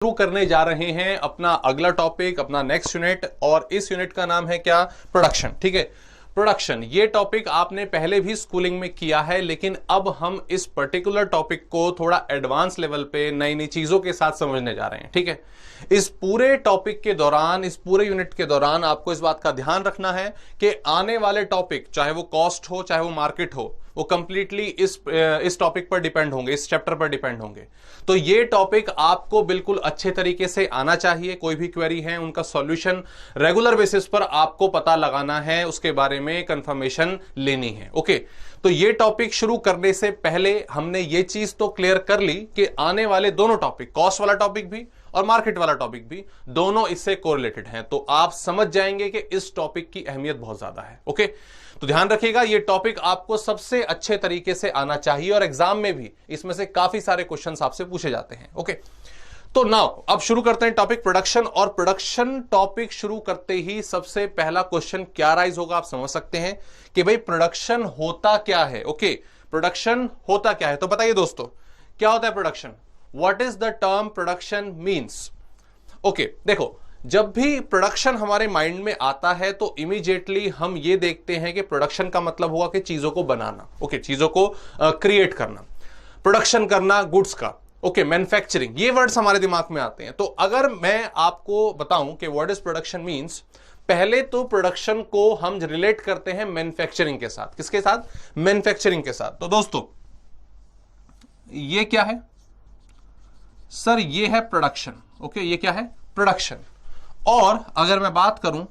शुरू करने जा रहे हैं अपना अगला टॉपिक, अपना नेक्स्ट यूनिट, और इस यूनिट का नाम है क्या? प्रोडक्शन। ठीक है, प्रोडक्शन। ये टॉपिक आपने पहले भी स्कूलिंग में किया है, लेकिन अब हम इस पर्टिकुलर टॉपिक को थोड़ा एडवांस लेवल पे नई नई चीजों के साथ समझने जा रहे हैं। ठीक है, इस पूरे टॉपिक के दौरान, इस पूरे यूनिट के दौरान आपको इस बात का ध्यान रखना है कि आने वाले टॉपिक, चाहे वो कॉस्ट हो चाहे वो मार्केट हो, वो कंप्लीटली इस टॉपिक पर डिपेंड होंगे, इस चैप्टर पर डिपेंड होंगे। तो ये टॉपिक आपको बिल्कुल अच्छे तरीके से आना चाहिए। कोई भी क्वेरी है उनका सॉल्यूशन रेगुलर बेसिस पर आपको पता लगाना है, उसके बारे में कंफर्मेशन लेनी है। ओके, तो ये टॉपिक शुरू करने से पहले हमने ये चीज तो क्लियर कर ली कि आने वाले दोनों टॉपिक, कॉस्ट वाला टॉपिक भी और मार्केट वाला टॉपिक भी, दोनों इससे कोरिलेटेड हैं। तो आप समझ जाएंगे कि इस टॉपिक की अहमियत बहुत ज्यादा है। ओके, तो ध्यान रखिएगा, ये टॉपिक आपको सबसे अच्छे तरीके से आना चाहिए और एग्जाम में भी इसमें से काफी सारे क्वेश्चंस आपसे पूछे जाते हैं। ओके, तो नाउ अब शुरू करते हैं टॉपिक प्रोडक्शन। और प्रोडक्शन टॉपिक शुरू करते ही सबसे पहला क्वेश्चन क्या राइज होगा, आप समझ सकते हैं कि भाई प्रोडक्शन होता क्या है। ओके, प्रोडक्शन होता क्या है? तो बताइए दोस्तों, क्या होता है production? What is the term production means? Okay, देखो, जब भी प्रोडक्शन हमारे माइंड में आता है तो इमीडिएटली हम ये देखते हैं कि प्रोडक्शन का मतलब हुआ कि चीजों को बनाना। ओके, चीजों को क्रिएट करना, प्रोडक्शन करना गुड्स का। ओके, मैन्युफैक्चरिंग, ये वर्ड्स हमारे दिमाग में आते हैं। तो अगर मैं आपको बताऊं कि व्हाट इज प्रोडक्शन मीन्स, पहले तो प्रोडक्शन को हम रिलेट करते हैं मैन्युफैक्चरिंग के साथ। किसके साथ? मैन्युफैक्चरिंग के साथ। तो दोस्तों, ये क्या है सर? ये है प्रोडक्शन। ओके, ये क्या है? प्रोडक्शन। और अगर मैं बात करूं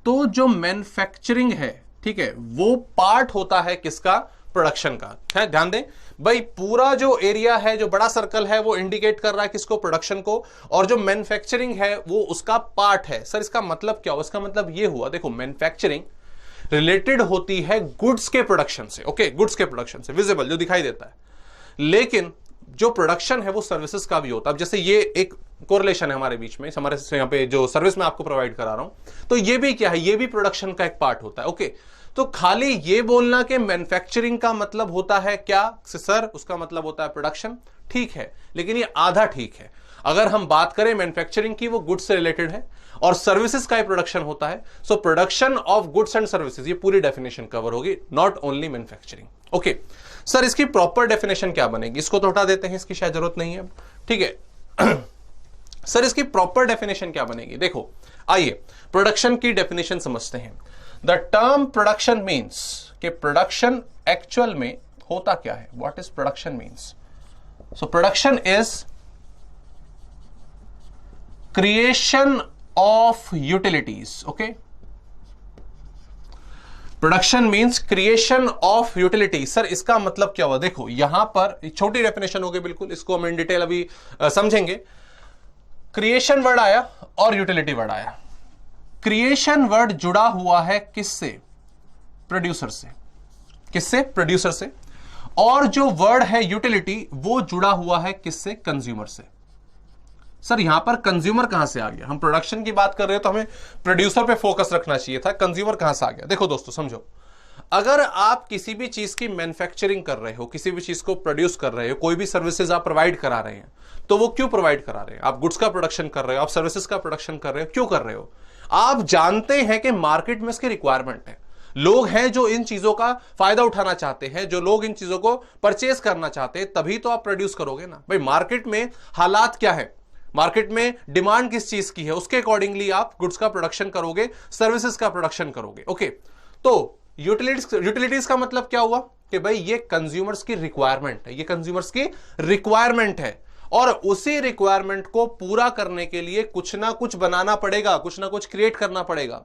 तो जो मैन्युफैक्चरिंग है, ठीक है, वो पार्ट होता है किसका? प्रोडक्शन का है। ध्यान दें भाई, पूरा जो एरिया है, जो बड़ा सर्कल है, वो इंडिकेट कर रहा है किसको? प्रोडक्शन को। और जो मैन्युफैक्चरिंग है वो उसका पार्ट है। सर इसका मतलब क्या हुआ? इसका मतलब ये हुआ, देखो, मैन्युफैक्चरिंग रिलेटेड होती है गुड्स के प्रोडक्शन से। ओके, गुड्स के प्रोडक्शन से, विजिबल जो दिखाई देता है। लेकिन जो प्रोडक्शन है वो सर्विसेज का भी होता है। अब जैसे ये एक कोरिलेशन है हमारे बीच में, हमारे यहाँ पे जो सर्विस मैं आपको प्रोवाइड करा रहा हूं, तो ये भी क्या है? ये भी प्रोडक्शन का एक पार्ट होता है। ओके, तो खाली ये बोलना कि मैन्युफैक्चरिंग का मतलब होता है क्या सर? उसका मतलब होता है प्रोडक्शन, ठीक है, लेकिन ये आधा ठीक है। अगर हम बात करें मैन्युफैक्चरिंग की, वो गुड्स से रिलेटेड है और सर्विसेज का ही प्रोडक्शन होता है। So production of goods and services, ये पूरी डेफिनेशन कवर होगी, not only manufacturing. Okay sir, इसकी प्रॉपर डेफिनेशन क्या बनेगी? इसको तो हटा देते हैं, इसकी शायद जरूरत नहीं है। ठीक है सर, इसकी प्रॉपर डेफिनेशन क्या बनेगी? देखो, आइए प्रोडक्शन की डेफिनेशन समझते हैं। द टर्म प्रोडक्शन मीन्स, कि प्रोडक्शन एक्चुअल में होता क्या है? What is production means? So production is creation of utilities. Okay, production means creation of utility. Sir इसका मतलब क्या हुआ? देखो, यहां पर एक छोटी डेफिनेशन होगी, बिल्कुल इसको हम इन डिटेल अभी समझेंगे। क्रिएशन वर्ड आया और यूटिलिटी वर्ड आया। क्रिएशन वर्ड जुड़ा हुआ है किससे? प्रोड्यूसर से। किससे? प्रोड्यूसर से। और जो वर्ड है यूटिलिटी, वो जुड़ा हुआ है किससे? कंज्यूमर से। सर यहां पर कंज्यूमर कहां से आ गया? हम प्रोडक्शन की बात कर रहे हैं तो हमें प्रोड्यूसर पे फोकस रखना चाहिए था, कंज्यूमर कहां से आ गया? देखो दोस्तों, समझो, अगर आप किसी भी चीज की मैन्युफैक्चरिंग कर रहे हो, किसी भी चीज को प्रोड्यूस कर रहे हो, कोई भी सर्विसेज आप प्रोवाइड करा रहे हैं, तो वो क्यों प्रोवाइड करा रहे हैं? आप गुड्स का प्रोडक्शन कर रहे हो, आप सर्विसेज का प्रोडक्शन कर रहे हो, क्यों कर रहे हो? आप जानते हैं कि मार्केट में इसकी रिक्वायरमेंट है, लोग हैं जो इन चीजों का फायदा उठाना चाहते हैं, जो लोग इन चीजों को परचेज करना चाहते हैं, तभी तो आप प्रोड्यूस करोगे ना भाई। मार्केट में हालात क्या है, मार्केट में डिमांड किस चीज की है, उसके अकॉर्डिंगली आप गुड्स का प्रोडक्शन करोगे, सर्विसेज का प्रोडक्शन करोगे। ओके, तो यूटिलिटीज का मतलब क्या हुआ? कि भाई ये कंज्यूमर्स की रिक्वायरमेंट है, ये कंज्यूमर्स की रिक्वायरमेंट है, और उसी रिक्वायरमेंट को पूरा करने के लिए कुछ ना कुछ बनाना पड़ेगा, कुछ ना कुछ क्रिएट करना पड़ेगा।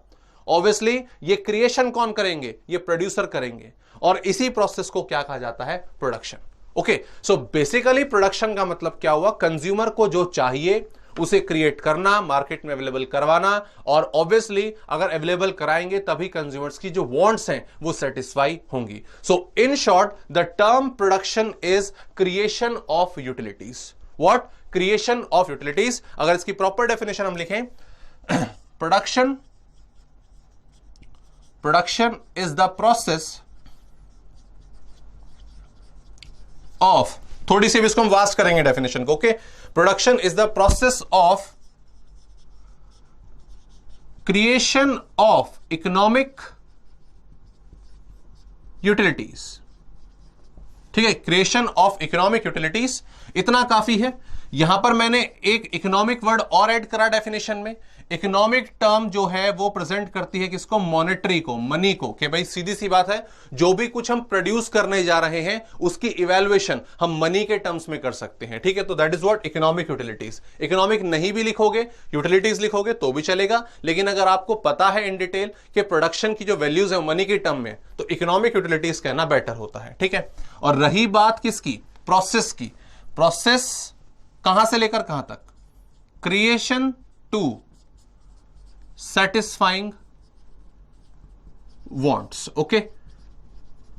ऑब्वियसली ये क्रिएशन कौन करेंगे? ये प्रोड्यूसर करेंगे, और इसी प्रोसेस को क्या कहा जाता है? Production. Okay, so basically production का मतलब क्या हुआ? कंज्यूमर को जो चाहिए उसे क्रिएट करना, मार्केट में अवेलेबल करवाना, और ऑब्वियसली अगर अवेलेबल कराएंगे तभी कंज्यूमर्स की जो वांट्स हैं वो सेटिस्फाई होंगी। So in short, the term production is creation of utilities. What? Creation of utilities. अगर इसकी प्रॉपर डेफिनेशन हम लिखें, production is the process of थोड़ी सी भी इसको हम वास्ट करेंगे डेफिनेशन को। Okay, production is the process of creation of economic utilities. ठीक है, क्रिएशन ऑफ इकोनॉमिक यूटिलिटीज, इतना काफी है। यहां पर मैंने एक इकोनॉमिक वर्ड और ऐड करा डेफिनेशन में। इकोनॉमिक टर्म जो है वो प्रेजेंट करती है किसको? मॉनेटरी को, मनी को, कि भाई सीधी सी बात है, जो भी कुछ हम प्रोड्यूस करने जा रहे हैं उसकी इवैल्यूएशन हम मनी के टर्म्स में कर सकते हैं। ठीक है, तो that is what economic utilities. Economic नहीं भी लिखोगे, यूटिलिटीज लिखोगे तो भी चलेगा, लेकिन अगर आपको पता है इन डिटेल कि प्रोडक्शन की जो वैल्यूज है मनी के टर्म में, तो इकोनॉमिक यूटिलिटीज कहना बेटर होता है। ठीक है, और रही बात किसकी? प्रोसेस की। प्रोसेस कहां से लेकर कहां तक? Creation to satisfying wants। Okay,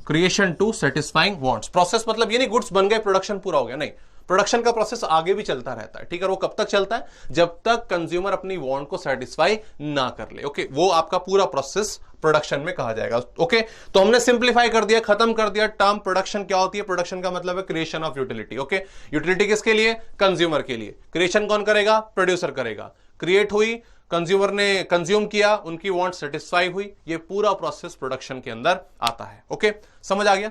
creation to satisfying wants। Process मतलब ये नहीं गुड्स बन गए प्रोडक्शन पूरा हो गया, नहीं, प्रोडक्शन का प्रोसेस आगे भी चलता रहता है। ठीक है, वो कब तक चलता है? जब तक कंज्यूमर अपनी वांट को सेटिस्फाई ना कर ले। ओके, वो आपका पूरा प्रोसेस प्रोडक्शन में कहा जाएगा। ओके, तो हमने सिंप्लीफाई कर दिया, खत्म कर दिया टर्म प्रोडक्शन क्या होती है। प्रोडक्शन का मतलब है creation of utility. Okay, utility किसके लिए? कंज्यूमर के लिए। क्रिएशन कौन करेगा? प्रोड्यूसर करेगा। क्रिएट हुई, कंज्यूमर ने कंज्यूम किया, उनकी वांट सेटिस्फाई हुई, ये पूरा प्रोसेस प्रोडक्शन के अंदर आता है। ओके, समझ आ गया?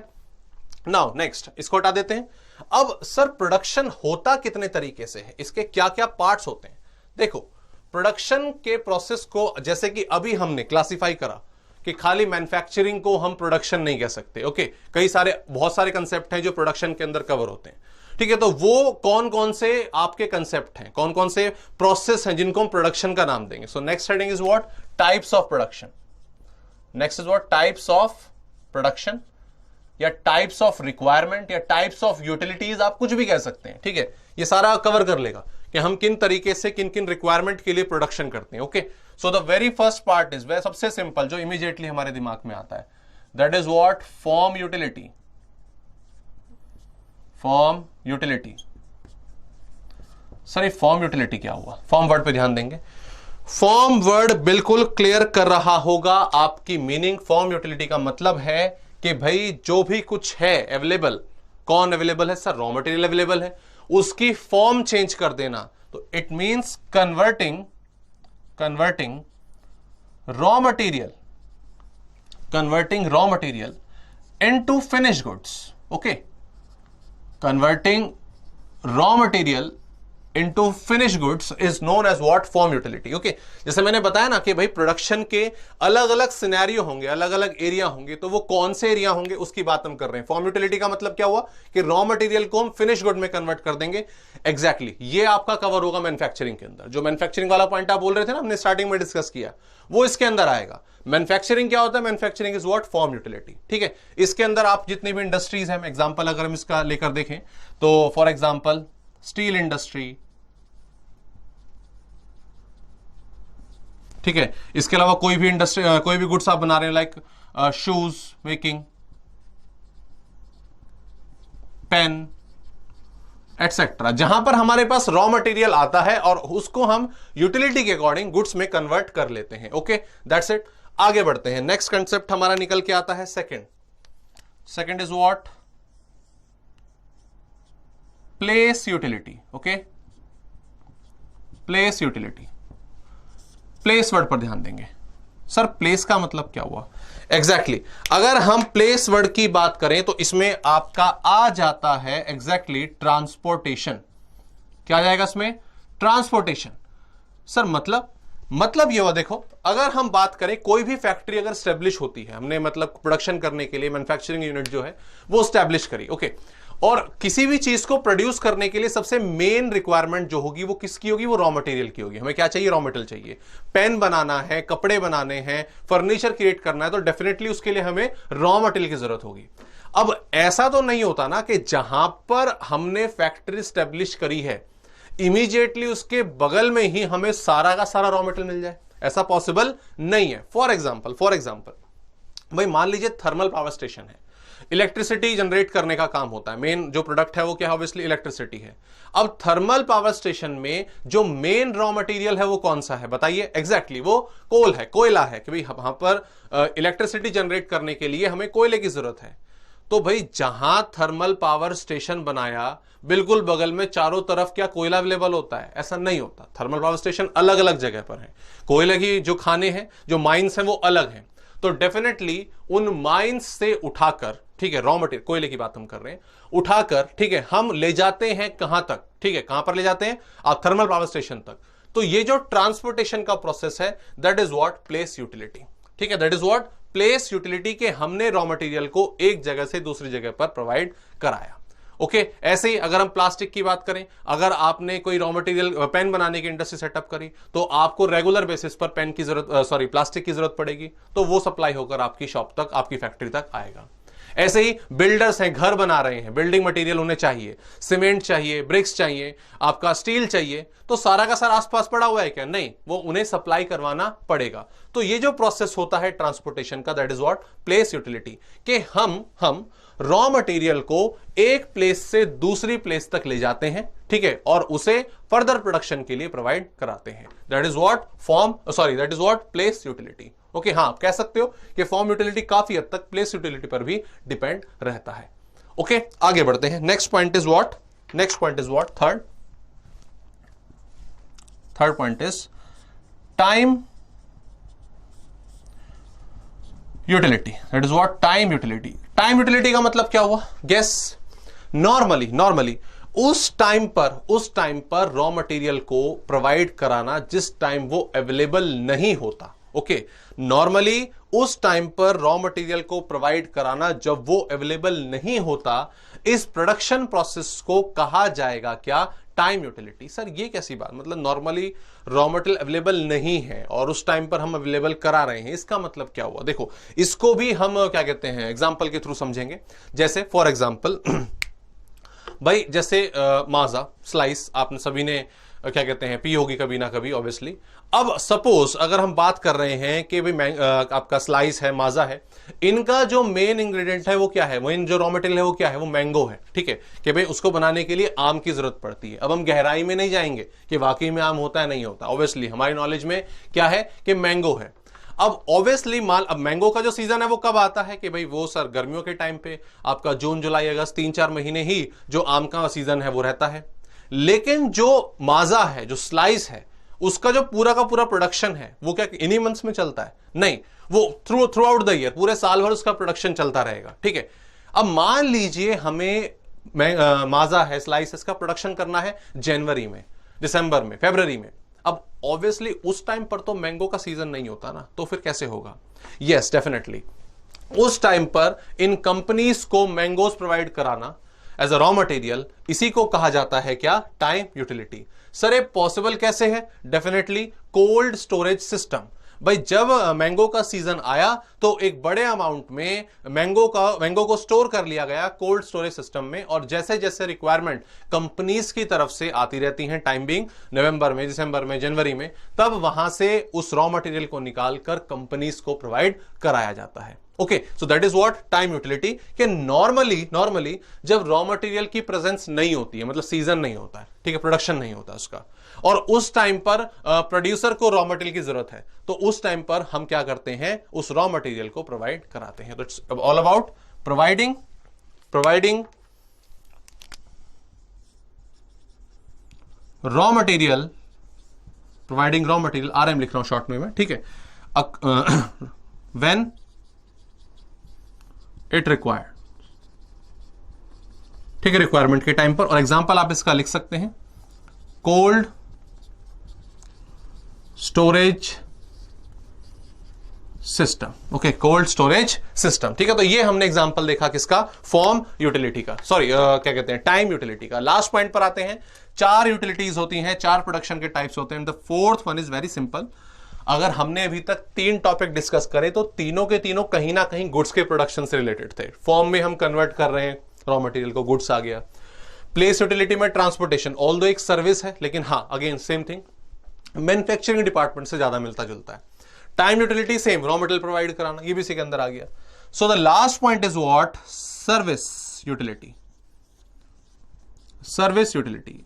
नाउ नेक्स्ट, इसको हटा देते हैं। अब सर प्रोडक्शन होता कितने तरीके से है, इसके क्या क्या पार्ट्स होते हैं? देखो, प्रोडक्शन के प्रोसेस को जैसे कि अभी हमने क्लासिफाई करा कि खाली मैन्युफैक्चरिंग को हम प्रोडक्शन नहीं कह सकते। ओके, कई सारे बहुत सारे कंसेप्ट हैं जो प्रोडक्शन के अंदर कवर होते हैं। ठीक है, तो वो कौन कौन से आपके कंसेप्ट हैं, कौन कौन से प्रोसेस हैं जिनको हम प्रोडक्शन का नाम देंगे? So next heading is what? Types of production. Next is what? Types of production, या टाइप्स ऑफ रिक्वायरमेंट, या टाइप्स ऑफ यूटिलिटीज, आप कुछ भी कह सकते हैं। ठीक है, ये सारा कवर कर लेगा कि हम किन तरीके से किन किन रिक्वायरमेंट के लिए प्रोडक्शन करते हैं। Okay, so the very first part is, वह सबसे सिंपल जो इमीडिएटली हमारे दिमाग में आता है, that is what? Form utility. Form utility. Sir ये फॉर्म यूटिलिटी क्या हुआ? फॉर्म वर्ड पे ध्यान देंगे। फॉर्म वर्ड बिल्कुल क्लियर कर रहा होगा आपकी मीनिंग। फॉर्म यूटिलिटी का मतलब है कि भाई जो भी कुछ है अवेलेबल, कौन अवेलेबल है? सर रॉ मटेरियल अवेलेबल है, उसकी फॉर्म चेंज कर देना। तो it means converting raw material into finished goods. Okay, converting raw material into finished goods is known as what? Form utility। okay, जैसे मैंने बताया ना कि भाई प्रोडक्शन के अलग अलग सिनेरियो होंगे, अलग अलग एरिया होंगे, तो वो कौन से एरिया होंगे उसकी बात हम कर रहे हैं। फॉर्म यूटिलिटी का मतलब क्या हुआ कि रॉ मटेरियल को हम फिनिश गुड में कन्वर्ट कर देंगे। एग्जैक्टली ये आपका कवर होगा मैन्युफैक्चरिंग के अंदर। जो मैन्युफैक्चरिंग वाला पॉइंट आप बोल रहे थे ना, हमने स्टार्टिंग में डिस्कस किया, वो इसके अंदर आएगा। मैन्युफैक्चरिंग क्या होता है? Manufacturing is what? Form utility. ठीक है, इसके अंदर आप जितनी भी इंडस्ट्रीज हैं, एग्जांपल अगर हम इसका लेकर देखें तो फॉर एग्जांपल स्टील इंडस्ट्री, ठीक है, इसके अलावा कोई भी इंडस्ट्री, कोई भी गुड्स आप बना रहे हैं, like shoes making, pen etcetera, जहां पर हमारे पास रॉ मटेरियल आता है और उसको हम यूटिलिटी के अकॉर्डिंग गुड्स में कन्वर्ट कर लेते हैं। Okay, that's it. आगे बढ़ते हैं। नेक्स्ट कंसेप्ट हमारा निकल के आता है second is what? Place utility. Okay, place utility. Place word पर ध्यान देंगे। सर प्लेस का मतलब क्या हुआ? एग्जैक्टली अगर हम प्लेस वर्ड की बात करें तो इसमें आपका आ जाता है एग्जैक्टली ट्रांसपोर्टेशन। क्या आ जाएगा इसमें? ट्रांसपोर्टेशन। सर मतलब ये हुआ, देखो अगर हम बात करें कोई भी फैक्ट्री अगर स्टैब्लिश होती है, हमने मतलब प्रोडक्शन करने के लिए मैन्युफैक्चरिंग यूनिट जो है वो स्टैब्लिश करी। ओके, और किसी भी चीज को प्रोड्यूस करने के लिए सबसे मेन रिक्वायरमेंट जो होगी वो किसकी होगी? वो रॉ मटेरियल की होगी। हमें क्या चाहिए? रॉ मटेरियल चाहिए। पेन बनाना है, कपड़े बनाने हैं, फर्नीचर क्रिएट करना है, तो डेफिनेटली उसके लिए हमें रॉ मटेरियल की जरूरत होगी। अब ऐसा तो नहीं होता ना कि जहां पर हमने फैक्ट्री स्टैब्लिश करी है इमीडिएटली उसके बगल में ही हमें सारा का सारा रॉ मटेरियल मिल जाए, ऐसा पॉसिबल नहीं है। फॉर एग्जाम्पल भाई मान लीजिए थर्मल पावर स्टेशन है, इलेक्ट्रिसिटी जनरेट करने का काम होता है, मेन जो प्रोडक्ट है वो क्या है? ऑब्वियसली इलेक्ट्रिसिटी है। अब थर्मल पावर स्टेशन में जो मेन रॉ मटेरियल है वो कौन सा है बताइए? एग्जैक्टली वो कोल है, कोयला है, कि भाई वहां पर इलेक्ट्रिसिटी जनरेट करने के लिए हमें कोयले की जरूरत है। तो भाई जहां थर्मल पावर स्टेशन बनाया बिल्कुल बगल में चारों तरफ क्या कोयला अवेलेबल होता है? ऐसा नहीं होता। थर्मल पावर स्टेशन अलग अलग जगह पर है, कोयले की जो खाने हैं, जो माइंस हैं वो अलग हैं। तो डेफिनेटली उन माइंस से उठाकर, ठीक है, रॉ मटेरियल कोयले की बात हम कर रहे हैं, उठाकर, ठीक है, हम ले जाते हैं कहां तक? ठीक है, कहां पर ले जाते हैं? आप थर्मल पावर स्टेशन तक। तो ये जो ट्रांसपोर्टेशन का प्रोसेस है, that is what place utility. ठीक है, that is what place utility के हमने रॉ मटेरियल को एक जगह से दूसरी जगह पर प्रोवाइड कराया। ओके ऐसे ही अगर हम प्लास्टिक की बात करें, अगर आपने कोई रॉ मटेरियल पेन बनाने की इंडस्ट्री सेटअप करी तो आपको रेगुलर बेसिस पर पेन की जरूरत प्लास्टिक की जरूरत पड़ेगी, तो वो सप्लाई होकर आपकी शॉप तक, आपकी फैक्ट्री तक आएगा। ऐसे ही बिल्डर्स हैं, घर बना रहे हैं, बिल्डिंग मटेरियल उन्हें चाहिए, सीमेंट चाहिए, ब्रिक्स चाहिए, आपका स्टील चाहिए, तो सारा का सारा आसपास पड़ा हुआ है क्या? नहीं, वो उन्हें सप्लाई करवाना पड़ेगा। तो ये जो प्रोसेस होता है ट्रांसपोर्टेशन का, that is what place utility, कि हम रॉ मटेरियल को एक प्लेस से दूसरी प्लेस तक ले जाते हैं, ठीक है, और उसे फर्दर प्रोडक्शन के लिए प्रोवाइड कराते हैं। That is what place utility. Okay हाँ, आप कह सकते हो कि फॉर्म यूटिलिटी काफी हद तक प्लेस यूटिलिटी पर भी डिपेंड रहता है। ओके आगे बढ़ते हैं। Next point is what third point is time utility. That is what time utility. Time utility का मतलब क्या हुआ? गेस। नॉर्मली उस टाइम पर रॉ मटेरियल को प्रोवाइड कराना जिस टाइम वो अवेलेबल नहीं होता। ओके नॉर्मली उस टाइम पर रॉ मटेरियल को प्रोवाइड कराना जब वो अवेलेबल नहीं होता, इस प्रोडक्शन प्रोसेस को कहा जाएगा क्या? Time utility. सर ये कैसी बात? मतलब नॉर्मली रॉ मटेरियल अवेलेबल नहीं है और उस टाइम पर हम अवेलेबल करा रहे हैं, इसका मतलब क्या हुआ? देखो इसको भी हम क्या कहते हैं, एग्जांपल के थ्रू समझेंगे। जैसे फॉर एग्जांपल भाई जैसे माजा स्लाइस आपने सभी ने क्या कहते हैं पी होगी कभी ना कभी ऑब्वियसली। अब सपोज अगर हम बात कर रहे हैं कि भाई आपका स्लाइस है, माजा है, इनका जो मेन इंग्रेडिएंट है वो क्या है, मेन जो रॉ मटेरियल है वो क्या है? वो मैंगो है। ठीक है कि भाई उसको बनाने के लिए आम की जरूरत पड़ती है। अब हम गहराई में नहीं जाएंगे कि वाकई में आम होता है नहीं होता, ऑब्वियसली हमारी नॉलेज में क्या है कि मैंगो है। अब ऑब्वियसली अब मैंगो का जो सीजन है वो कब आता है कि भाई वो सर गर्मियों के टाइम पे आपका जून जुलाई अगस्त 3-4 महीने ही जो आम का सीजन है वो रहता है। लेकिन जो माजा है, जो स्लाइस है, उसका जो पूरा का पूरा प्रोडक्शन है वो क्या इन्हीं मंथ्स में चलता है? नहीं, वो थ्रू आउट द ईयर, पूरे साल भर उसका प्रोडक्शन चलता रहेगा। ठीक है, अब मान लीजिए हमें माजा है, स्लाइस, इसका प्रोडक्शन करना है जनवरी में, दिसंबर में, फरवरी में। अब ऑब्वियसली उस टाइम पर तो मैंगो का सीजन नहीं होता ना, तो फिर कैसे होगा? यस डेफिनेटली उस टाइम पर इन कंपनीज को मैंगोज प्रोवाइड कराना एज अ रॉ मटेरियल, इसी को कहा जाता है क्या? Time utility. सर ये पॉसिबल कैसे है? Definitely cold storage system. भाई जब मैंगो का सीजन आया तो एक बड़े अमाउंट में मैंगो को स्टोर कर लिया गया कोल्ड स्टोरेज सिस्टम में, और जैसे जैसे रिक्वायरमेंट कंपनीज की तरफ से आती रहती हैं, टाइम बिंग नवंबर में, दिसंबर में, जनवरी में, तब वहां से उस रॉ मटेरियल को निकालकर कंपनीज को प्रोवाइड कराया जाता है। Okay so that is what time utility, कि नॉर्मली जब रॉ मटेरियल की प्रेजेंस नहीं होती है, मतलब सीजन नहीं होता है, ठीक है, प्रोडक्शन नहीं होता उसका, और उस टाइम पर प्रोड्यूसर को रॉ मटेरियल की जरूरत है, तो उस टाइम पर हम क्या करते हैं? उस रॉ मटेरियल को प्रोवाइड कराते हैं। तो it's all about providing raw material, RM लिख रहा हूं शॉर्ट में, ठीक है, व्हेन इट रिक्वायर्ड, ठीक है, रिक्वायरमेंट के टाइम पर। और एग्जांपल आप इसका लिख सकते हैं cold storage system. Okay cold storage system, ठीक है। तो ये हमने एग्जांपल देखा किसका? फॉर्म यूटिलिटी का, सॉरी क्या कहते हैं, टाइम यूटिलिटी का। लास्ट पॉइंट पर आते हैं। 4 यूटिलिटीज होती हैं, 4 प्रोडक्शन के टाइप्स होते हैं। The fourth one is very simple. अगर हमने अभी तक 3 टॉपिक डिस्कस करे तो तीनों के तीनों कहीं ना कहीं गुड्स के प्रोडक्शन से रिलेटेड थे। फॉर्म में हम कन्वर्ट कर रहे हैं रॉ मटेरियल को, गुड्स आ गया। प्लेस यूटिलिटी में ट्रांसपोर्टेशन, ऑल्दो एक सर्विस है, लेकिन हाँ again same thing, manufacturing department से ज्यादा मिलता जुलता है। Time utility same, raw material provide कराना, ये भी इसी के अंदर आ गया। So the last point is what? Service utility. Service utility,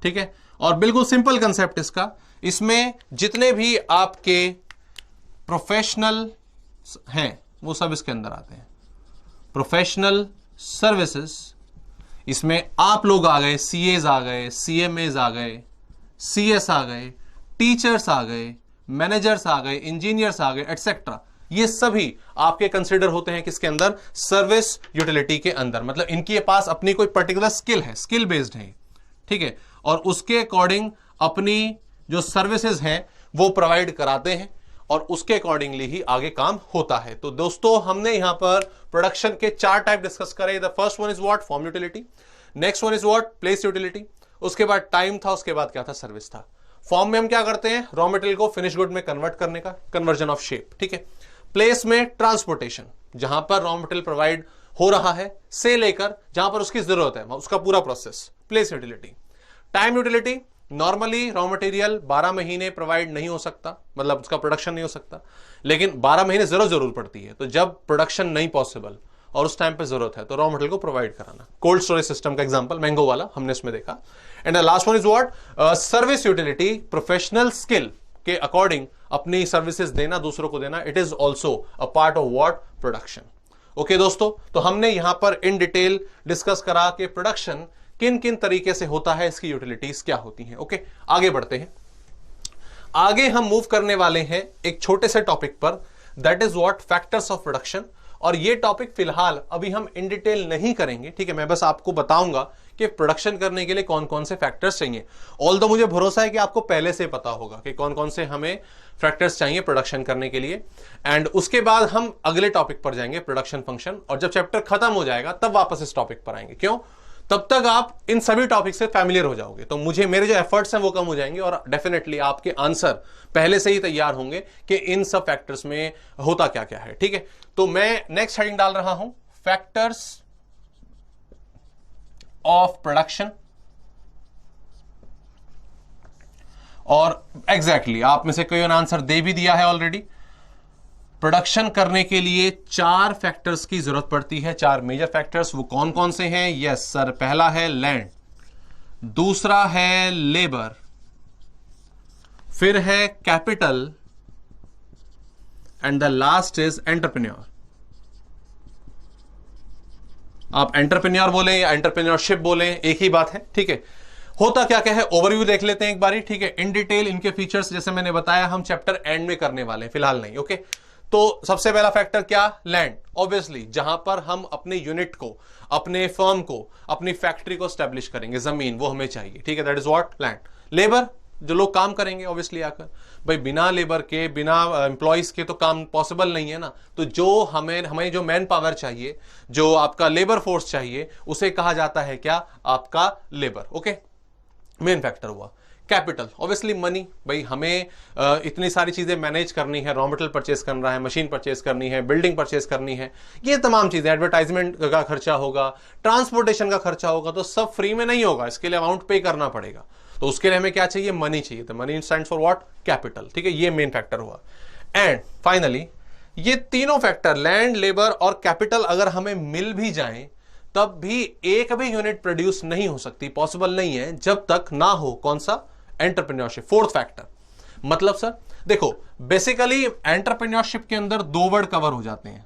ठीक है, और बिल्कुल सिंपल कंसेप्ट इसका। इसमें जितने भी आपके प्रोफेशनल हैं वो सब इसके अंदर आते हैं। प्रोफेशनल सर्विसेज, इसमें आप लोग आ गए, सीएज आ गए, सीएमएज आ गए, सीएस आ गए, टीचर्स आ गए, मैनेजर्स आ गए, इंजीनियर्स आ गए, एटसेट्रा, ये सभी आपके कंसीडर होते हैं किसके अंदर, सर्विस यूटिलिटी के अंदर। मतलब इनके पास अपनी कोई पर्टिकुलर स्किल है, स्किल बेस्ड है, ठीक है, और उसके अकॉर्डिंग अपनी जो सर्विसेज हैं वो प्रोवाइड कराते हैं और उसके अकॉर्डिंगली ही आगे काम होता है। तो दोस्तों हमने यहां पर प्रोडक्शन के 4 टाइप डिस्कस करे। The first one is what, form utility, next one is what, place utility, उसके बाद टाइम था, उसके बाद क्या था, सर्विस था। फॉर्म में हम क्या करते हैं, रॉ मटेरियल को फिनिश गुड में कन्वर्ट करने का, कन्वर्जन ऑफ शेप, ठीक है। प्लेस में ट्रांसपोर्टेशन, जहां पर रॉ मटेरियल प्रोवाइड हो रहा है से लेकर जहां पर उसकी जरूरत है, उसका पूरा process, place utility. Time utility, normally raw material 12 महीने प्रोवाइड नहीं हो सकता, मतलब उसका प्रोडक्शन नहीं हो सकता, लेकिन 12 महीने जरूर पड़ती है। तो जब प्रोडक्शन नहीं पॉसिबल और उस टाइम पे जरूरत है तो रॉ मटेरियल को प्रोवाइड कराना। कोल्ड स्टोरेज सिस्टम का एग्जांपल मैंगो वाला हमने इसमें देखा। And the last one is what, service utility, professional skill के अकॉर्डिंग अपनी सर्विसेज देना, दूसरों को देना, it is also a part of what, production. Okay दोस्तों, तो हमने यहां पर इन डिटेल डिस्कस करा कि प्रोडक्शन किन किन तरीके से होता है, इसकी यूटिलिटीज क्या होती हैं। ओके, आगे बढ़ते हैं। आगे हम मूव करने वाले हैं एक छोटे से टॉपिक पर, that is what, factors of production. और ये टॉपिक फिलहाल अभी हम इन डिटेल नहीं करेंगे, ठीक है। मैं बस आपको बताऊंगा कि प्रोडक्शन करने के लिए कौन कौन से फैक्टर्स चाहिए। ऑल्दो मुझे भरोसा है कि आपको पहले से पता होगा कि कौन कौन से हमें फैक्टर्स चाहिए प्रोडक्शन करने के लिए। एंड उसके बाद हम अगले टॉपिक पर जाएंगे, प्रोडक्शन फंक्शन, और जब चैप्टर खत्म हो जाएगा तब वापस इस टॉपिक पर आएंगे। क्यों? तब तक आप इन सभी टॉपिक से फैमिलियर हो जाओगे, तो मेरे जो एफर्ट्स हैं वो कम हो जाएंगे और डेफिनेटली आपके आंसर पहले से ही तैयार होंगे कि इन सब फैक्टर्स में होता क्या क्या है, ठीक है। तो मैं नेक्स्ट हेडिंग डाल रहा हूं, फैक्टर्स ऑफ प्रोडक्शन। और एग्जैक्टली आप में से कोई आंसर दे भी दिया है ऑलरेडी। प्रोडक्शन करने के लिए 4 फैक्टर्स की जरूरत पड़ती है, 4 मेजर फैक्टर्स। वो कौन कौन से हैं? यस सर, पहला है लैंड, दूसरा है लेबर, फिर है capital, and the last is entrepreneur. आप एंटरप्रेन्योर बोले या एंटरप्रेन्योरशिप बोले, एक ही बात है, ठीक है। होता क्या क्या है, ओवरव्यू देख लेते हैं एक बारी, ठीक है। इन डिटेल इनके फीचर्स जैसे मैंने बताया हम चैप्टर एंड में करने वाले हैं, फिलहाल नहीं, ओके। तो सबसे पहला फैक्टर क्या? लैंड। ऑब्वियसली जहां पर हम अपने यूनिट को, अपने फर्म को, अपनी फैक्ट्री को स्टैब्लिश करेंगे, जमीन वो हमें चाहिए, ठीक है, that is what, land. Labour, जो लोग काम करेंगे ऑब्वियसली आकर, भाई बिना लेबर के, बिना एम्प्लॉइज के तो काम पॉसिबल नहीं है ना। तो जो हमें जो मैन पावर चाहिए, जो आपका लेबर फोर्स चाहिए, उसे कहा जाता है क्या? आपका लेबर, ओके। मेन फैक्टर हुआ। कैपिटल, ऑब्वियसली मनी, भाई हमें इतनी सारी चीजें मैनेज करनी है, रॉ मटेरियल परचेस करना है, मशीन परचेस करनी है, बिल्डिंग परचेस करनी है, ये तमाम चीजें, एडवर्टाइजमेंट का खर्चा होगा, ट्रांसपोर्टेशन का खर्चा होगा, तो सब फ्री में नहीं होगा, इसके लिए अमाउंट पे करना पड़ेगा। तो उसके लिए हमें क्या चाहिए? मनी चाहिए। तो money stands for what? Capital, ठीक है, ये मेन फैक्टर हुआ। एंड फाइनली ये तीनों फैक्टर, लैंड, लेबर और कैपिटल, अगर हमें मिल भी जाएं तब भी एक भी यूनिट प्रोड्यूस नहीं हो सकती, पॉसिबल नहीं है, जब तक ना हो कौन सा? Entrepreneurship, fourth factor. मतलब सर देखो, बेसिकली एंटरप्रेन्योरशिप के अंदर 2 वर्ड कवर हो जाते हैं,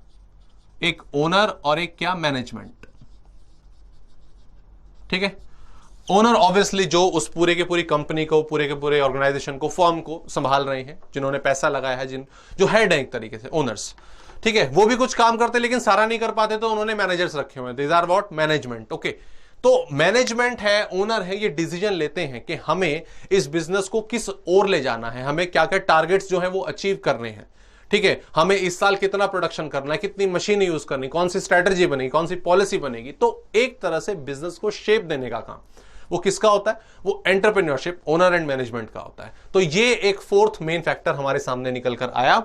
एक ओनर और एक क्या? मैनेजमेंट, ठीक है। ओनर ऑब्वियसली जो उस पूरे के पूरी कंपनी को, पूरे के पूरे ऑर्गेनाइजेशन को, फर्म को संभाल रहे हैं, जिन्होंने पैसा लगाया है, जो हेड है एक तरीके से, ओनर्स, ठीक है। वो भी कुछ काम करते लेकिन सारा नहीं कर पाते, तो उन्होंने मैनेजर्स रखे हुए हैं, these are what? Management, okay. तो मैनेजमेंट है, ओनर है, ये डिसीजन लेते हैं कि हमें इस बिजनेस को किस ओर ले जाना है, हमें क्या क्या टारगेट्स जो है वो अचीव करने हैं, ठीक है। हमें इस साल कितना प्रोडक्शन करना है, कितनी मशीन यूज करनी, कौन सी स्ट्रेटजी बनेगी, कौन सी पॉलिसी बनेगी। तो एक तरह से बिजनेस को शेप देने का काम वो किसका होता है? वो एंटरप्रेन्योरशिप, ओनर एंड मैनेजमेंट का होता है। तो ये एक फोर्थ मेन फैक्टर हमारे सामने निकल कर आया।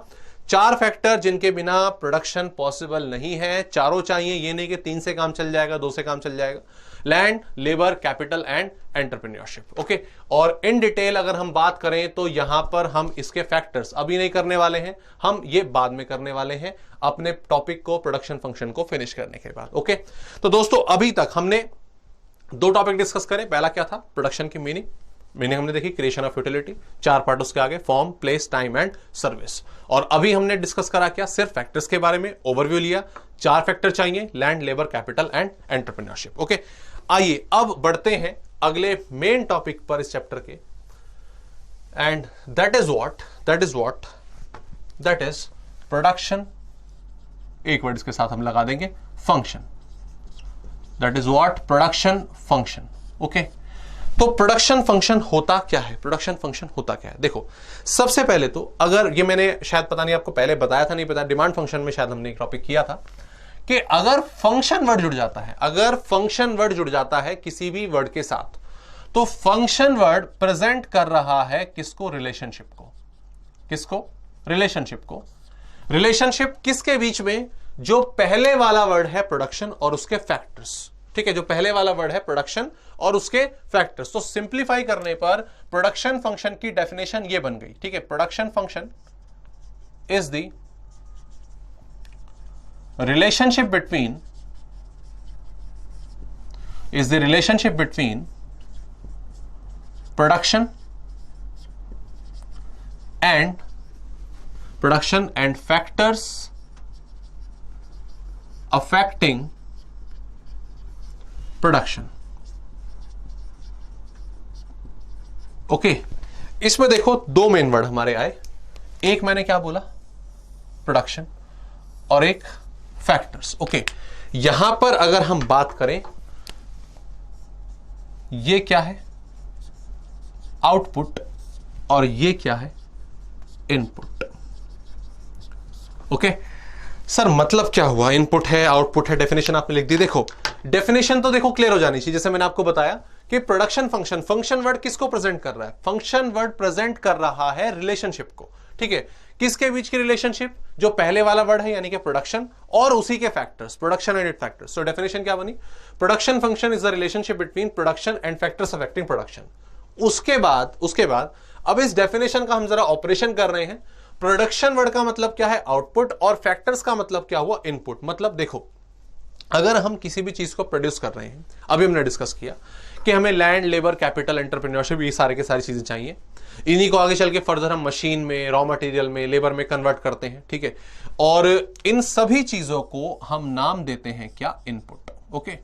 4 फैक्टर जिनके बिना प्रोडक्शन पॉसिबल नहीं है, चारों चाहिए, ये नहीं कि 3 से काम चल जाएगा, 2 से काम चल जाएगा। Land, labour, capital and entrepreneurship, okay. और इन डिटेल अगर हम बात करें तो यहां पर हम इसके फैक्टर्स अभी नहीं करने वाले हैं, हम ये बाद में करने वाले हैं, अपने टॉपिक को, प्रोडक्शन फंक्शन को फिनिश करने के बाद, ओके। तो दोस्तों अभी तक हमने 2 टॉपिक डिस्कस करें। पहला क्या था? प्रोडक्शन की मीनिंग, मीनिंग हमने देखी क्रिएशन ऑफ यूटिलिटी, 4 पार्ट उसके आगे, form, place, time and service. और अभी हमने डिस्कस करा क्या, सिर्फ फैक्टर्स के बारे में ओवरव्यू लिया। 4 फैक्टर चाहिए, land, labour, capital and entrepreneurship. Okay, आइए अब बढ़ते हैं अगले मेन टॉपिक पर इस चैप्टर के, एंड दैट इज प्रोडक्शन। एक वर्ड इसके साथ हम लगा देंगे, function. That is what, production function. Okay, तो प्रोडक्शन फंक्शन होता क्या है, प्रोडक्शन फंक्शन होता क्या है? देखो, सबसे पहले तो अगर ये मैंने शायद पता नहीं आपको पहले बताया था, नहीं बताया, डिमांड फंक्शन में शायद हमने एक टॉपिक किया था कि अगर फंक्शन वर्ड जुड़ जाता है, अगर फंक्शन वर्ड जुड़ जाता है किसी भी वर्ड के साथ, तो फंक्शन वर्ड प्रेजेंट कर रहा है किसको, रिलेशनशिप को। किसको, रिलेशनशिप को। रिलेशनशिप किसके बीच में, जो पहले वाला वर्ड है प्रोडक्शन और उसके फैक्टर्स। ठीक है, जो पहले वाला वर्ड है प्रोडक्शन और उसके फैक्टर्स। तो सिंप्लीफाई करने पर प्रोडक्शन फंक्शन की डेफिनेशन ये बन गई। ठीक है, production function is the relationship between production and factors affecting production. Okay, इसमें देखो 2 मेन वर्ड हमारे आए, एक मैंने क्या बोला, प्रोडक्शन, और एक फैक्टर्स। ओके, यहां पर अगर हम बात करें, ये क्या है, आउटपुट, और ये क्या है, इनपुट। ओके, सर मतलब क्या हुआ, इनपुट है आउटपुट है, डेफिनेशन आपने लिख दी। देखो डेफिनेशन तो देखो क्लियर हो जानी चाहिए। जैसे मैंने आपको बताया कि प्रोडक्शन फंक्शन, फंक्शन वर्ड किसको प्रेजेंट कर रहा है, फंक्शन वर्ड प्रेजेंट कर रहा है रिलेशनशिप को। ठीक है, किसके बीच की रिलेशनशिप, जो पहले वाला वर्ड है यानी कि प्रोडक्शन और उसी के factors, production and it factors. So definition क्या बनी, production function is the relationship between production and factors affecting production. उसके बाद अब इस डेफिनेशन का हम जरा ऑपरेशन कर रहे हैं। प्रोडक्शन वर्ड का मतलब क्या है, आउटपुट, और फैक्टर्स का मतलब क्या हुआ, इनपुट। मतलब देखो, अगर हम किसी भी चीज को प्रोड्यूस कर रहे हैं, अभी हमने डिस्कस किया कि हमें लैंड, लेबर, कैपिटल, एंटरप्रेन्योरशिप, ये सारे के सारी चीजें चाहिए। इन्हीं को आगे चल के फर्दर हम मशीन में, रॉ मटेरियल में, लेबर में कन्वर्ट करते हैं। ठीक है, और इन सभी चीजों को हम नाम देते हैं क्या, इनपुट। ओके,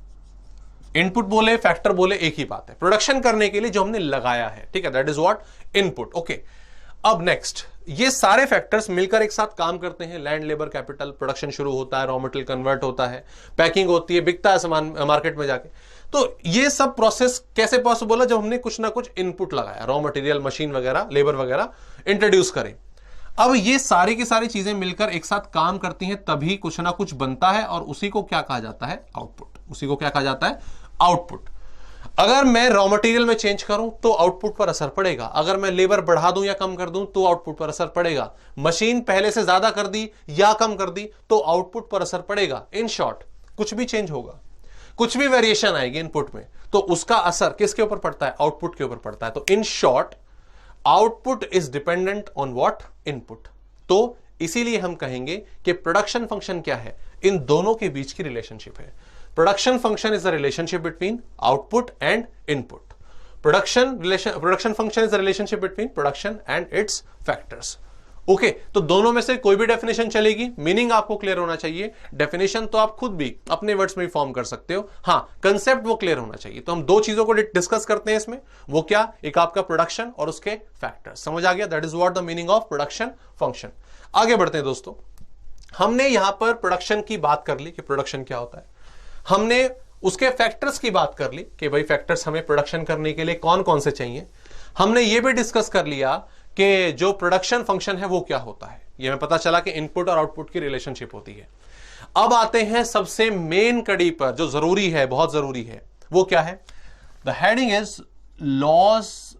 इनपुट बोले फैक्टर बोले एक ही बात है, प्रोडक्शन करने के लिए जो हमने लगाया है। ठीक है, that is what, input. Okay, अब नेक्स्ट, ये सारे फैक्टर्स मिलकर एक साथ काम करते हैं, लैंड, लेबर, कैपिटल, प्रोडक्शन शुरू होता है, रॉ मटेरियल कन्वर्ट होता है, पैकिंग होती है, बिकता है सामान मार्केट में जाके। तो ये सब प्रोसेस कैसे पॉसिबल है, जब हमने कुछ ना कुछ इनपुट लगाया, रॉ मटेरियल, मशीन वगैरह, लेबर वगैरह इंट्रोड्यूस करें। अब ये सारी की सारी चीजें मिलकर एक साथ काम करती हैं, तभी कुछ ना कुछ बनता है, और उसी को क्या कहा जाता है, आउटपुट। उसी को क्या कहा जाता है, आउटपुट। अगर मैं रॉ मटेरियल में चेंज करूं तो आउटपुट पर असर पड़ेगा, अगर मैं लेबर बढ़ा दूं या कम कर दूं तो आउटपुट पर असर पड़ेगा, मशीन पहले से ज्यादा कर दी या कम कर दी तो आउटपुट पर असर पड़ेगा। इन शॉर्ट, कुछ भी चेंज होगा, कुछ भी वेरिएशन आएगी इनपुट में, तो उसका असर किसके ऊपर पड़ता है, आउटपुट के ऊपर पड़ता है। तो in short, output is dependent on what, input. तो इसीलिए हम कहेंगे कि प्रोडक्शन फंक्शन क्या है, इन दोनों के बीच की रिलेशनशिप है। Production function is the relationship between output and input. Production function is the relationship between production and its factors. Okay, तो दोनों में से कोई भी डेफिनेशन चलेगी, मीनिंग आपको क्लियर होना चाहिए। डेफिनेशन तो आप खुद भी अपने वर्ड्स में फॉर्म कर सकते हो, हाँ, कंसेप्ट वो क्लियर होना चाहिए। तो हम 2 चीजों को डिस्कस करते हैं इसमें, वो क्या, एक आपका प्रोडक्शन और उसके फैक्टर्स। समझ आ गया, that is what the meaning of production function. आगे बढ़ते हैं दोस्तों, हमने यहां पर प्रोडक्शन की बात कर ली कि प्रोडक्शन क्या होता है, हमने उसके फैक्टर्स की बात कर ली कि भाई फैक्टर्स हमें प्रोडक्शन करने के लिए कौन कौन से चाहिए। हमने ये भी डिस्कस कर लिया कि जो प्रोडक्शन फंक्शन है वो क्या होता है, ये हमें पता चला कि इनपुट और आउटपुट की रिलेशनशिप होती है। अब आते हैं सबसे मेन कड़ी पर, जो जरूरी है, बहुत जरूरी है, वो क्या है, the heading is laws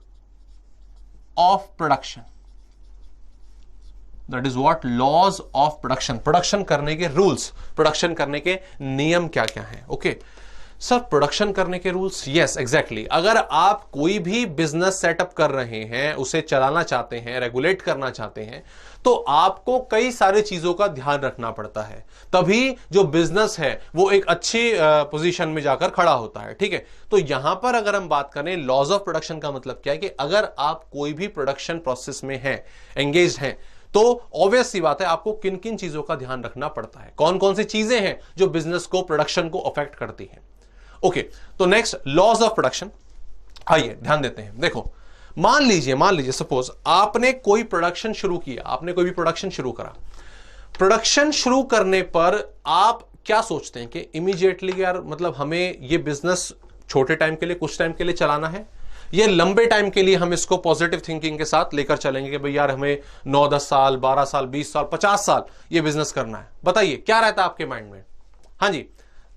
of production. That is what, laws of production. Production करने के रूल्स, प्रोडक्शन करने के नियम क्या क्या हैं। ओके, सर प्रोडक्शन करने के रूल्स, यस एग्जैक्टली। अगर आप कोई भी बिजनेस सेटअप कर रहे हैं, उसे चलाना चाहते हैं, रेगुलेट करना चाहते हैं, तो आपको कई सारी चीजों का ध्यान रखना पड़ता है, तभी जो बिजनेस है वो एक अच्छी पोजीशन में जाकर खड़ा होता है। ठीक है, तो यहां पर अगर हम बात करें लॉज ऑफ प्रोडक्शन का मतलब क्या है कि अगर आप कोई भी प्रोडक्शन प्रोसेस में है, एंगेज हैं, तो ऑब्वियस सी बात है आपको किन किन चीजों का ध्यान रखना पड़ता है, कौन कौन सी चीजें हैं जो बिजनेस को, प्रोडक्शन को अफेक्ट करती हैं। ओके, तो नेक्स्ट लॉज ऑफ प्रोडक्शन, आइए ध्यान देते हैं। देखो मान लीजिए सपोज आपने कोई प्रोडक्शन शुरू किया, आपने कोई भी प्रोडक्शन शुरू करा। प्रोडक्शन शुरू करने पर आप क्या सोचते हैं कि इमीडिएटली यार मतलब हमें ये बिजनेस छोटे टाइम के लिए, कुछ टाइम के लिए चलाना है, ये लंबे टाइम के लिए हम इसको पॉजिटिव थिंकिंग के साथ लेकर चलेंगे कि भाई यार हमें 9-10 साल, 12 साल, 20 साल, 50 साल ये बिजनेस करना है। बताइए क्या रहता है आपके माइंड में? हाँ जी,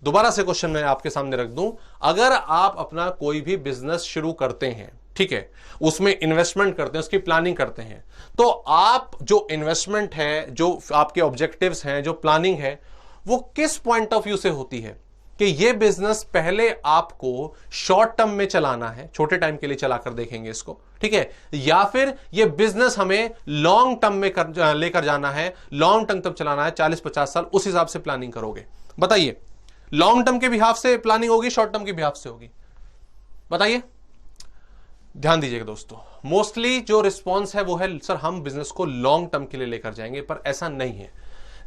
दोबारा से क्वेश्चन मैं आपके सामने रख दूं। अगर आप अपना कोई भी बिजनेस शुरू करते हैं, ठीक है, उसमें इन्वेस्टमेंट करते हैं, उसकी प्लानिंग करते हैं, तो आप जो इन्वेस्टमेंट है, जो आपके ऑब्जेक्टिव्स हैं, जो प्लानिंग है, वो किस पॉइंट ऑफ व्यू से होती है कि ये बिजनेस पहले आपको शॉर्ट टर्म में चलाना है, छोटे टाइम के लिए चलाकर देखेंगे इसको, ठीक है, या फिर ये बिजनेस हमें लॉन्ग टर्म में लेकर जाना है, लॉन्ग टर्म तक चलाना है, 40-50 साल, उस हिसाब से प्लानिंग करोगे। बताइए लॉन्ग टर्म के बिहाफ से प्लानिंग होगी, शॉर्ट टर्म के बिहाफ से होगी? बताइए, ध्यान दीजिएगा दोस्तों। मोस्टली जो रिस्पॉन्स है वो है सर हम बिजनेस को लॉन्ग टर्म के लिए लेकर जाएंगे, पर ऐसा नहीं है।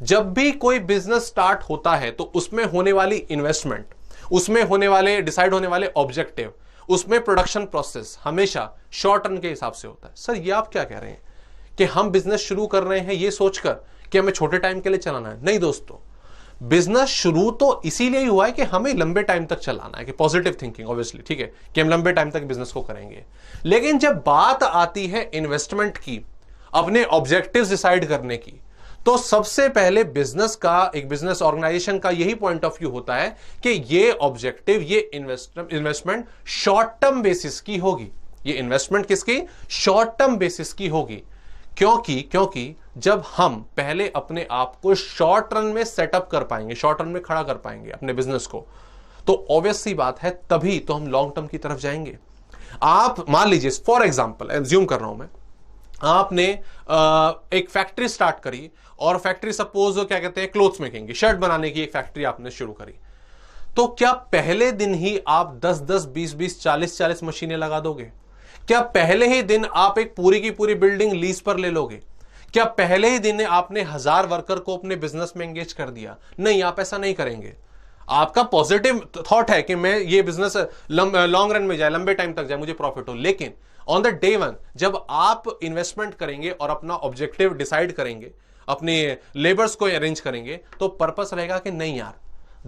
जब भी कोई बिजनेस स्टार्ट होता है तो उसमें होने वाली इन्वेस्टमेंट, उसमें होने वाले डिसाइड होने वाले ऑब्जेक्टिव, उसमें प्रोडक्शन प्रोसेस हमेशा शॉर्ट टर्म के हिसाब से होता है। सर ये आप क्या कह रहे हैं कि हम बिजनेस शुरू कर रहे हैं ये सोचकर कि हमें छोटे टाइम के लिए चलाना है? नहीं दोस्तों, बिजनेस शुरू तो इसीलिए हुआ है कि हमें लंबे टाइम तक चलाना है, कि पॉजिटिव थिंकिंग ऑब्वियसली, ठीक है, कि हम लंबे टाइम तक बिजनेस को करेंगे। लेकिन जब बात आती है इन्वेस्टमेंट की, अपने ऑब्जेक्टिव्स डिसाइड करने की, तो सबसे पहले बिजनेस का, एक बिजनेस ऑर्गेनाइजेशन का यही पॉइंट ऑफ व्यू होता है कि ये ऑब्जेक्टिव, ये इन्वेस्टमेंट शॉर्ट टर्म बेसिस की होगी। ये इन्वेस्टमेंट किसकी? शॉर्ट टर्म बेसिस की होगी। क्योंकि जब हम पहले अपने आप को शॉर्ट रन में सेटअप कर पाएंगे, शॉर्ट रन में खड़ा कर पाएंगे अपने बिजनेस को, तो ऑब्वियस सी बात है तभी तो हम लॉन्ग टर्म की तरफ जाएंगे। आप मान लीजिए फॉर एग्जांपल, एज्यूम कर रहा हूं मैं, आपने एक फैक्ट्री स्टार्ट करी, और फैक्ट्री सपोज क्या कहते हैं, क्लोथ्स मेकिंग की, शर्ट बनाने की एक फैक्ट्री आपने शुरू करी, तो क्या पहले दिन ही आप 10-10, 20-20, 40-40 मशीनें लगा दोगे? क्या पहले ही दिन आप एक पूरी की पूरी बिल्डिंग लीज पर ले लोगे? क्या पहले ही दिन आपने 1000 वर्कर को अपने बिजनेस में एंगेज कर दिया? नहीं, आप ऐसा नहीं करेंगे। आपका पॉजिटिव थॉट है कि मैं ये बिजनेस लॉन्ग रन में जाए, लंबे टाइम तक जाए, मुझे प्रॉफिट हो। लेकिन ऑन द डे वन जब आप इन्वेस्टमेंट करेंगे और अपना ऑब्जेक्टिव डिसाइड करेंगे, अपने लेबर्स को अरेंज करेंगे, तो पर्पस रहेगा कि नहीं यार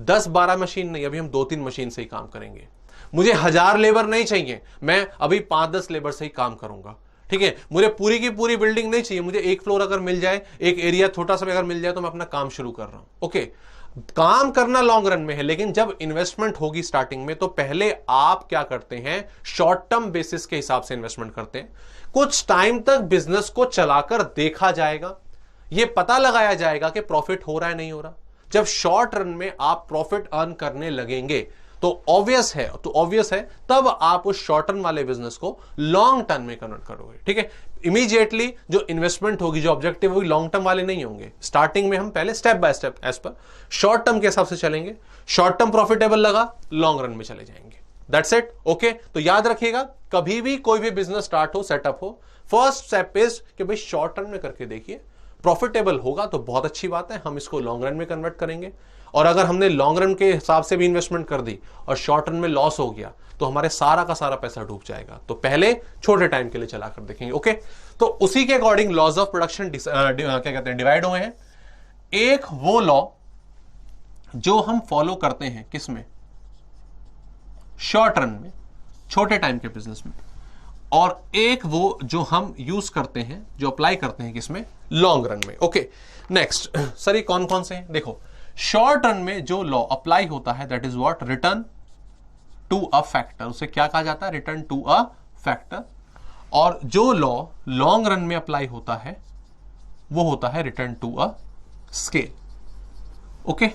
10-12 मशीन नहीं, अभी हम 2-3 मशीन से ही काम करेंगे, मुझे 1000 लेबर नहीं चाहिए, मैं अभी 5-10 लेबर से ही काम करूंगा, ठीक है, मुझे पूरी की पूरी बिल्डिंग नहीं चाहिए, मुझे एक फ्लोर अगर मिल जाए, एक एरिया छोटा सा अगर मिल जाए, तो मैं अपना काम शुरू कर रहा हूं। ओके, काम करना लॉन्ग रन में है, लेकिन जब इन्वेस्टमेंट होगी स्टार्टिंग में, तो पहले आप क्या करते हैं, शॉर्ट टर्म बेसिस के हिसाब से इन्वेस्टमेंट करते हैं। कुछ टाइम तक बिजनेस को चलाकर देखा जाएगा, यह पता लगाया जाएगा कि प्रॉफिट हो रहा है नहीं हो रहा। जब शॉर्ट रन में आप प्रॉफिट अर्न करने लगेंगे तो ऑब्वियस है तब आप उस शॉर्ट टर्म वाले बिजनेस को लॉन्ग टर्म में कन्वर्ट करोगे, ठीक है। इमीडिएटली जो इन्वेस्टमेंट होगी, जो ऑब्जेक्टिव होगी, लॉन्ग टर्म वाले नहीं होंगे। स्टार्टिंग में हम पहले step by step as per short term के हिसाब से चलेंगे, शॉर्ट टर्म प्रॉफिटेबल लगा, लॉन्ग रन में चले जाएंगे। That's it. ओके, तो याद रखिएगा, कभी भी कोई भी बिजनेस स्टार्ट हो, सेटअप हो, फर्स्ट स्टेप इज कि भाई शॉर्ट टर्म में करके देखिए, प्रॉफिटेबल होगा तो बहुत अच्छी बात है, हम इसको लॉन्ग रन में कन्वर्ट करेंगे। और अगर हमने लॉन्ग रन के हिसाब से भी इन्वेस्टमेंट कर दी और शॉर्ट रन में लॉस हो गया, तो हमारे सारा का सारा पैसा डूब जाएगा। तो पहले छोटे टाइम के लिए चलाकर देखेंगे। ओके, तो उसी के अकॉर्डिंग लॉज ऑफ प्रोडक्शन क्या कहते हैं, डिवाइड हुए हैं। एक वो लॉ जो हम फॉलो करते हैं किसमें, शॉर्ट रन में, छोटे टाइम के बिजनेस में, और एक वो जो हम यूज करते हैं, जो अप्लाई करते हैं किसमें, लॉन्ग रन में। ओके, नेक्स्ट सर ये कौन कौन से हैं? देखो, शॉर्ट रन में जो लॉ अप्लाई होता है that is what, return to a factor. उसे क्या कहा जाता है, रिटर्न टू अ फैक्टर। और जो लॉ लॉन्ग रन में अप्लाई होता है वो होता है return to a scale. Okay,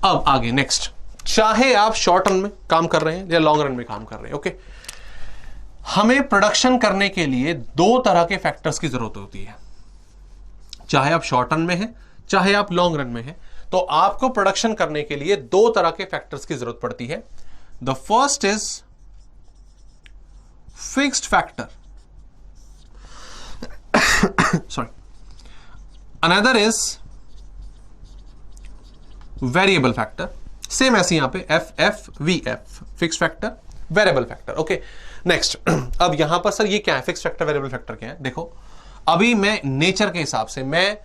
अब आगे नेक्स्ट चाहे आप शॉर्ट रन में काम कर रहे हैं या लॉन्ग रन में काम कर रहे हैं, ओके। हमें प्रोडक्शन करने के लिए दो तरह के फैक्टर्स की जरूरत होती है, चाहे आप शॉर्ट रन में हैं चाहे आप लॉन्ग रन में हैं, तो आपको प्रोडक्शन करने के लिए दो तरह के फैक्टर्स की जरूरत पड़ती है। The first is fixed factor, sorry, another is variable factor. Same ऐसे यहां पे FFVF, fixed factor, variable factor, okay. Next, अब यहां पर सर ये क्या है, फिक्स्ड फैक्टर वेरिएबल फैक्टर क्या है? देखो, अभी मैं नेचर के हिसाब से, मैं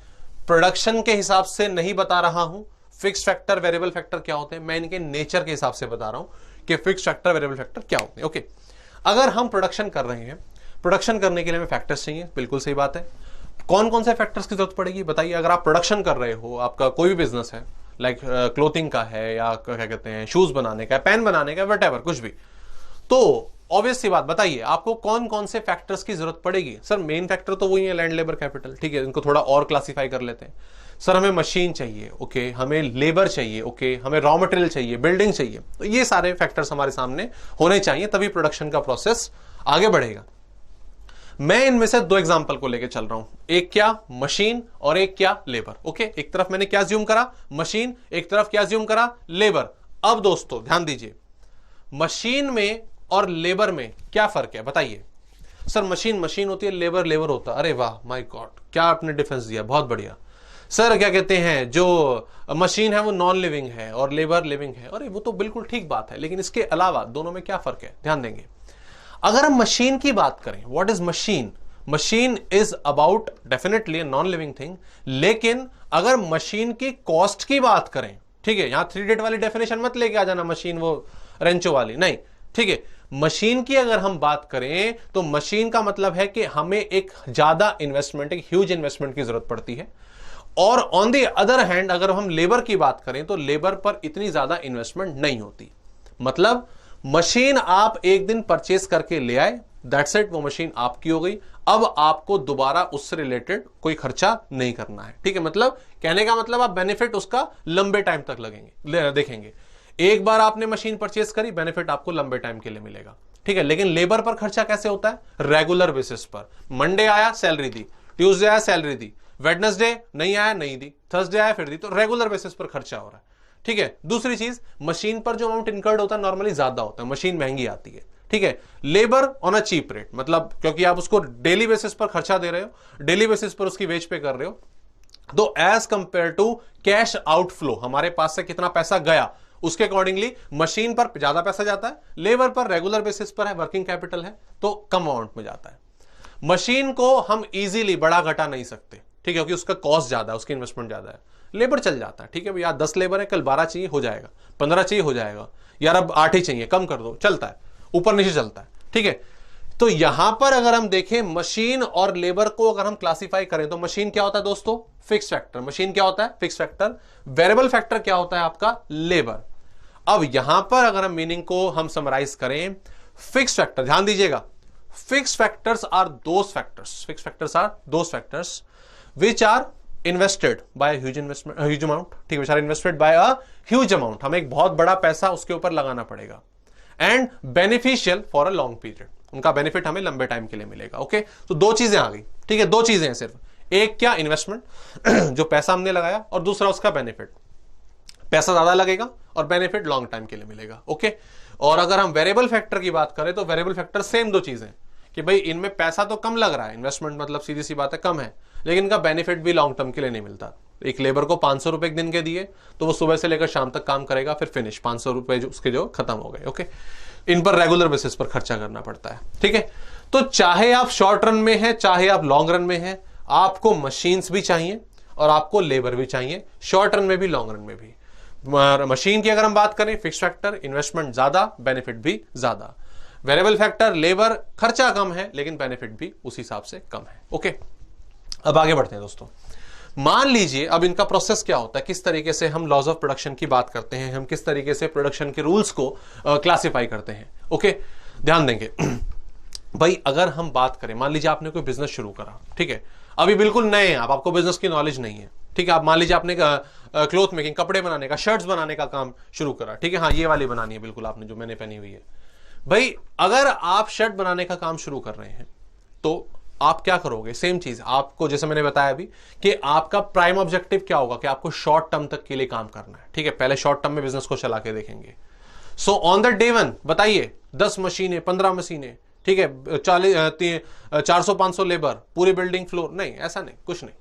प्रोडक्शन के हिसाब से नहीं बता रहा हूं फिक्स्ड फैक्टर वेरिएबल फैक्टर क्या होते हैं, मैं इनके नेचर के हिसाब से बता रहा हूं कि फिक्स्ड फैक्टर वेरिएबल फैक्टर क्या होते हैं, ओके। अगर हम प्रोडक्शन कर रहे हैं, प्रोडक्शन करने के लिए हमें फैक्टर्स चाहिए, बिल्कुल सही बात है। कौन कौन से फैक्टर्स की जरूरत पड़ेगी बताइए? अगर आप प्रोडक्शन कर रहे हो, आपका कोई भी बिजनेस है, लाइक क्लोथिंग का है या क्या कहते हैं शूज बनाने का, पेन बनाने का, वट एवर, कुछ भी, तो ऑब्वियस सी बात बताइए आपको कौन कौन से फैक्टर्स की जरूरत पड़ेगी? सर मेन फैक्टर तो वही है, लैंड, लेबर, कैपिटल, ठीक है, इनको थोड़ा और क्लासिफाई कर लेते हैं। सर हमें मशीन चाहिए, ओके, हमें लेबर चाहिए, ओके, हमें रॉ मटेरियल चाहिए, बिल्डिंग चाहिए, तो ये सारे फैक्टर्स हमारे सामने होने चाहिए, तभी प्रोडक्शन का प्रोसेस आगे बढ़ेगा। मैं इनमें से दो एग्जांपल को लेकर चल रहा हूं, एक क्या मशीन और एक क्या लेबर, ओके। एक तरफ मैंने क्या ज्यूम करा, मशीन, एक तरफ क्या ज्यूम करा, लेबर। अब दोस्तों ध्यान दीजिए, मशीन में और लेबर में क्या फर्क है बताइए? सर मशीन मशीन होती है, लेबर लेबर होता है। अरे वाह, माय गॉड, क्या आपने डिफरेंस दिया, बहुत बढ़िया। सर क्या कहते हैं, जो मशीन है वो नॉन लिविंग है और लेबर लिविंग है। अरे वो तो बिल्कुल ठीक बात है, लेकिन इसके अलावा दोनों में क्या फर्क है, ध्यान देंगे। अगर हम मशीन की बात करें, what is machine? Machine is about definitely non living thing, लेकिन अगर मशीन की कॉस्ट की बात करें, ठीक है, यहां 3 डेट वाली डेफिनेशन मत लेके आ जाना, मशीन वो रेंचो वाली नहीं, ठीक है। मशीन की अगर हम बात करें तो मशीन का मतलब है कि हमें एक ज्यादा इन्वेस्टमेंट, एक ह्यूज इन्वेस्टमेंट की जरूरत पड़ती है। और ऑन द अदर हैंड अगर हम लेबर की बात करें तो लेबर पर इतनी ज्यादा इन्वेस्टमेंट नहीं होती। मतलब मशीन आप एक दिन परचेस करके ले आए, दैट्स इट, वो मशीन आपकी हो गई। अब आपको दोबारा उससे रिलेटेड कोई खर्चा नहीं करना है, ठीक है। मतलब कहने का मतलब आप बेनिफिट उसका लंबे टाइम तक लगेंगे, देखेंगे। एक बार आपने मशीन परचेस करी, बेनिफिट आपको लंबे टाइम के लिए मिलेगा, ठीक है। लेकिन लेबर पर खर्चा कैसे होता है? रेगुलर बेसिस पर। मंडे आया सैलरी दी, ट्यूसडे आया सैलरी दी, वेडनेसडे नहीं आया नहीं दी, थर्सडे आया फिर दी, तो रेगुलर बेसिस पर खर्चा हो रहा है, ठीक है। दूसरी चीज, मशीन पर जो अमाउंट इनकर्ड होता है नॉर्मली ज्यादा होता है, मशीन महंगी आती है, ठीक है। Labour on a cheap rate, मतलब क्योंकि आप उसको डेली बेसिस पर खर्चा दे रहे हो, डेली बेसिस पर उसकी वेज पे कर रहे हो, तो as compare to cash outflow, हमारे पास से कितना पैसा गया, उसके अकॉर्डिंगली मशीन पर ज्यादा पैसा जाता है, लेबर पर रेगुलर बेसिस पर है, वर्किंग कैपिटल है, तो कम अमाउंट में जाता है। मशीन को हम इजीली बढ़ा घटा नहीं सकते, ठीक है, क्योंकि उसका कॉस्ट ज्यादा है, उसकी इन्वेस्टमेंट ज्यादा है। लेबर चल जाता है, ठीक है भैया, 10 लेबर है, कल 12 चाहिए हो जाएगा, 15 चाहिए हो जाएगा, यार अब 8 ही चाहिए, कम कर दो, चलता है, ऊपर नीचे चलता है, ठीक है। तो यहां पर अगर हम देखें मशीन और लेबर को अगर हम क्लासिफाई करें तो मशीन क्या होता है दोस्तों? Fix factor. मशीन क्या होता है? Fix factor. वेरिएबल फैक्टर क्या होता है आपका? लेबर। अब यहां पर अगर हम मीनिंग को हम समराइज करें, फिक्स फैक्टर, ध्यान दीजिएगा, fix factors are those factors, fix factors are those factors which are invested by huge investment, huge amount, ठीक है, which are invested by a huge amount, हमें एक बहुत बड़ा पैसा उसके ऊपर लगाना पड़ेगा, and beneficial for a long period, उनका बेनिफिट हमें लंबे टाइम के लिए मिलेगा, ओके। तो दो चीजें आ गई, ठीक है, दो चीजें हैं सिर्फ, एक क्या इन्वेस्टमेंट जो पैसा हमने लगाया, और दूसरा उसका बेनिफिट, पैसा ज्यादा लगेगा और बेनिफिट लॉन्ग टाइम के लिए मिलेगा, ओके। और अगर हम वेरिएबल फैक्टर की बात करें तो वेरिएबल फैक्टर सेम दो चीजें कि भाई इनमें पैसा तो कम लग रहा है, इन्वेस्टमेंट मतलब सीधी सी बात है कम है, लेकिन इनका बेनिफिट भी लॉन्ग टर्म के लिए नहीं मिलता। एक लेबर को 500 रुपए एक दिन के दिए तो वो सुबह से लेकर शाम तक काम करेगा, फिर फिनिश, 500 रुपए जो उसके जो खत्म हो गए, ओके। इन पर रेगुलर बेसिस पर खर्चा करना पड़ता है, ठीक है। तो चाहे आप शॉर्ट रन में हैं चाहे आप लॉन्ग रन में हैं, आपको मशीन्स भी चाहिए और आपको लेबर भी चाहिए, शॉर्ट रन में भी लॉन्ग रन में भी। मशीन की अगर हम बात करें, फिक्स फैक्टर, इन्वेस्टमेंट ज्यादा, बेनिफिट भी ज्यादा। वेरिएबल फैक्टर, लेबर, खर्चा कम है लेकिन बेनिफिट भी उस हिसाब से कम है, ओके। अब आगे बढ़ते हैं दोस्तों। मान लीजिए अब इनका प्रोसेस क्या होता है, किस तरीके से हम लॉज ऑफ प्रोडक्शन की बात करते हैं, हम किस तरीके से प्रोडक्शन के रूल्स को क्लासिफाई करते हैं, ओके। ध्यान देंगे भाई, अगर हम बात करें, मान लीजिए आपने कोई बिजनेस शुरू करा, ठीक है, अभी बिल्कुल नए हैं आप, आपको बिजनेस की नॉलेज नहीं है, ठीक है, आप मान लीजिए आपने क्लोथ मेकिंग, कपड़े बनाने का, शर्ट्स बनाने का काम शुरू करा, ठीक है, हाँ ये वाली बनानी है बिल्कुल आपने जो मैंने पहनी हुई है। भाई अगर आप शर्ट बनाने का काम शुरू कर रहे हैं तो आप क्या करोगे, सेम चीज आपको, जैसे मैंने बताया अभी कि आपका प्राइम ऑब्जेक्टिव क्या होगा कि आपको शॉर्ट टर्म तक के लिए काम करना है, ठीक है, पहले शॉर्ट टर्म में बिजनेस को चला के देखेंगे। So on the day one बताइए 10 मशीनें, 15 मशीनें, ठीक है, 400-500 लेबर, पूरी बिल्डिंग फ्लोर, नहीं ऐसा नहीं, कुछ नहीं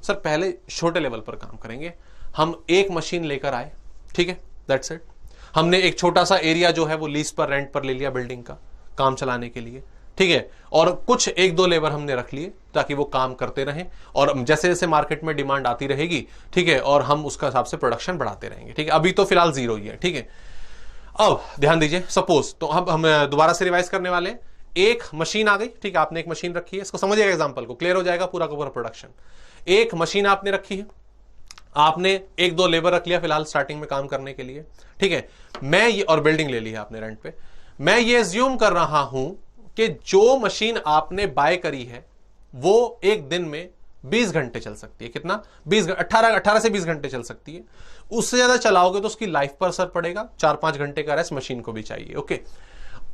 सर, पहले छोटे लेवल पर काम करेंगे। हम एक मशीन लेकर आए, ठीक है, दैट्स इट। हमने एक छोटा सा एरिया जो है वो लीज पर, रेंट पर ले लिया बिल्डिंग का काम चलाने के लिए, ठीक है, और कुछ 1-2 लेबर हमने रख लिए ताकि वो काम करते रहें, और जैसे जैसे मार्केट में डिमांड आती रहेगी, ठीक है, और हम उसका हिसाब से प्रोडक्शन बढ़ाते रहेंगे, ठीक है। अभी तो फिलहाल 0 ही है, ठीक है। अब ध्यान दीजिए, सपोज तो हम दोबारा से रिवाइज करने वाले हैं। एक मशीन आ गई, ठीक है, आपने एक मशीन रखी है, इसको समझिएगा, एग्जांपल को क्लियर हो जाएगा पूरा का पूरा प्रोडक्शन। एक मशीन आपने रखी है, आपने 1-2 लेबर रख लिया फिलहाल स्टार्टिंग में काम करने के लिए, ठीक है, मैं ये, और बिल्डिंग ले ली है आपने रेंट पे। मैं ये एज्यूम कर रहा हूं कि जो मशीन आपने बाय करी है वो एक दिन में 20 घंटे चल सकती है। कितना? 18 से 20 घंटे चल सकती है। उससे ज्यादा चलाओगे तो उसकी लाइफ पर असर पड़ेगा, 4-5 घंटे का रेस्ट मशीन को भी चाहिए। ओके,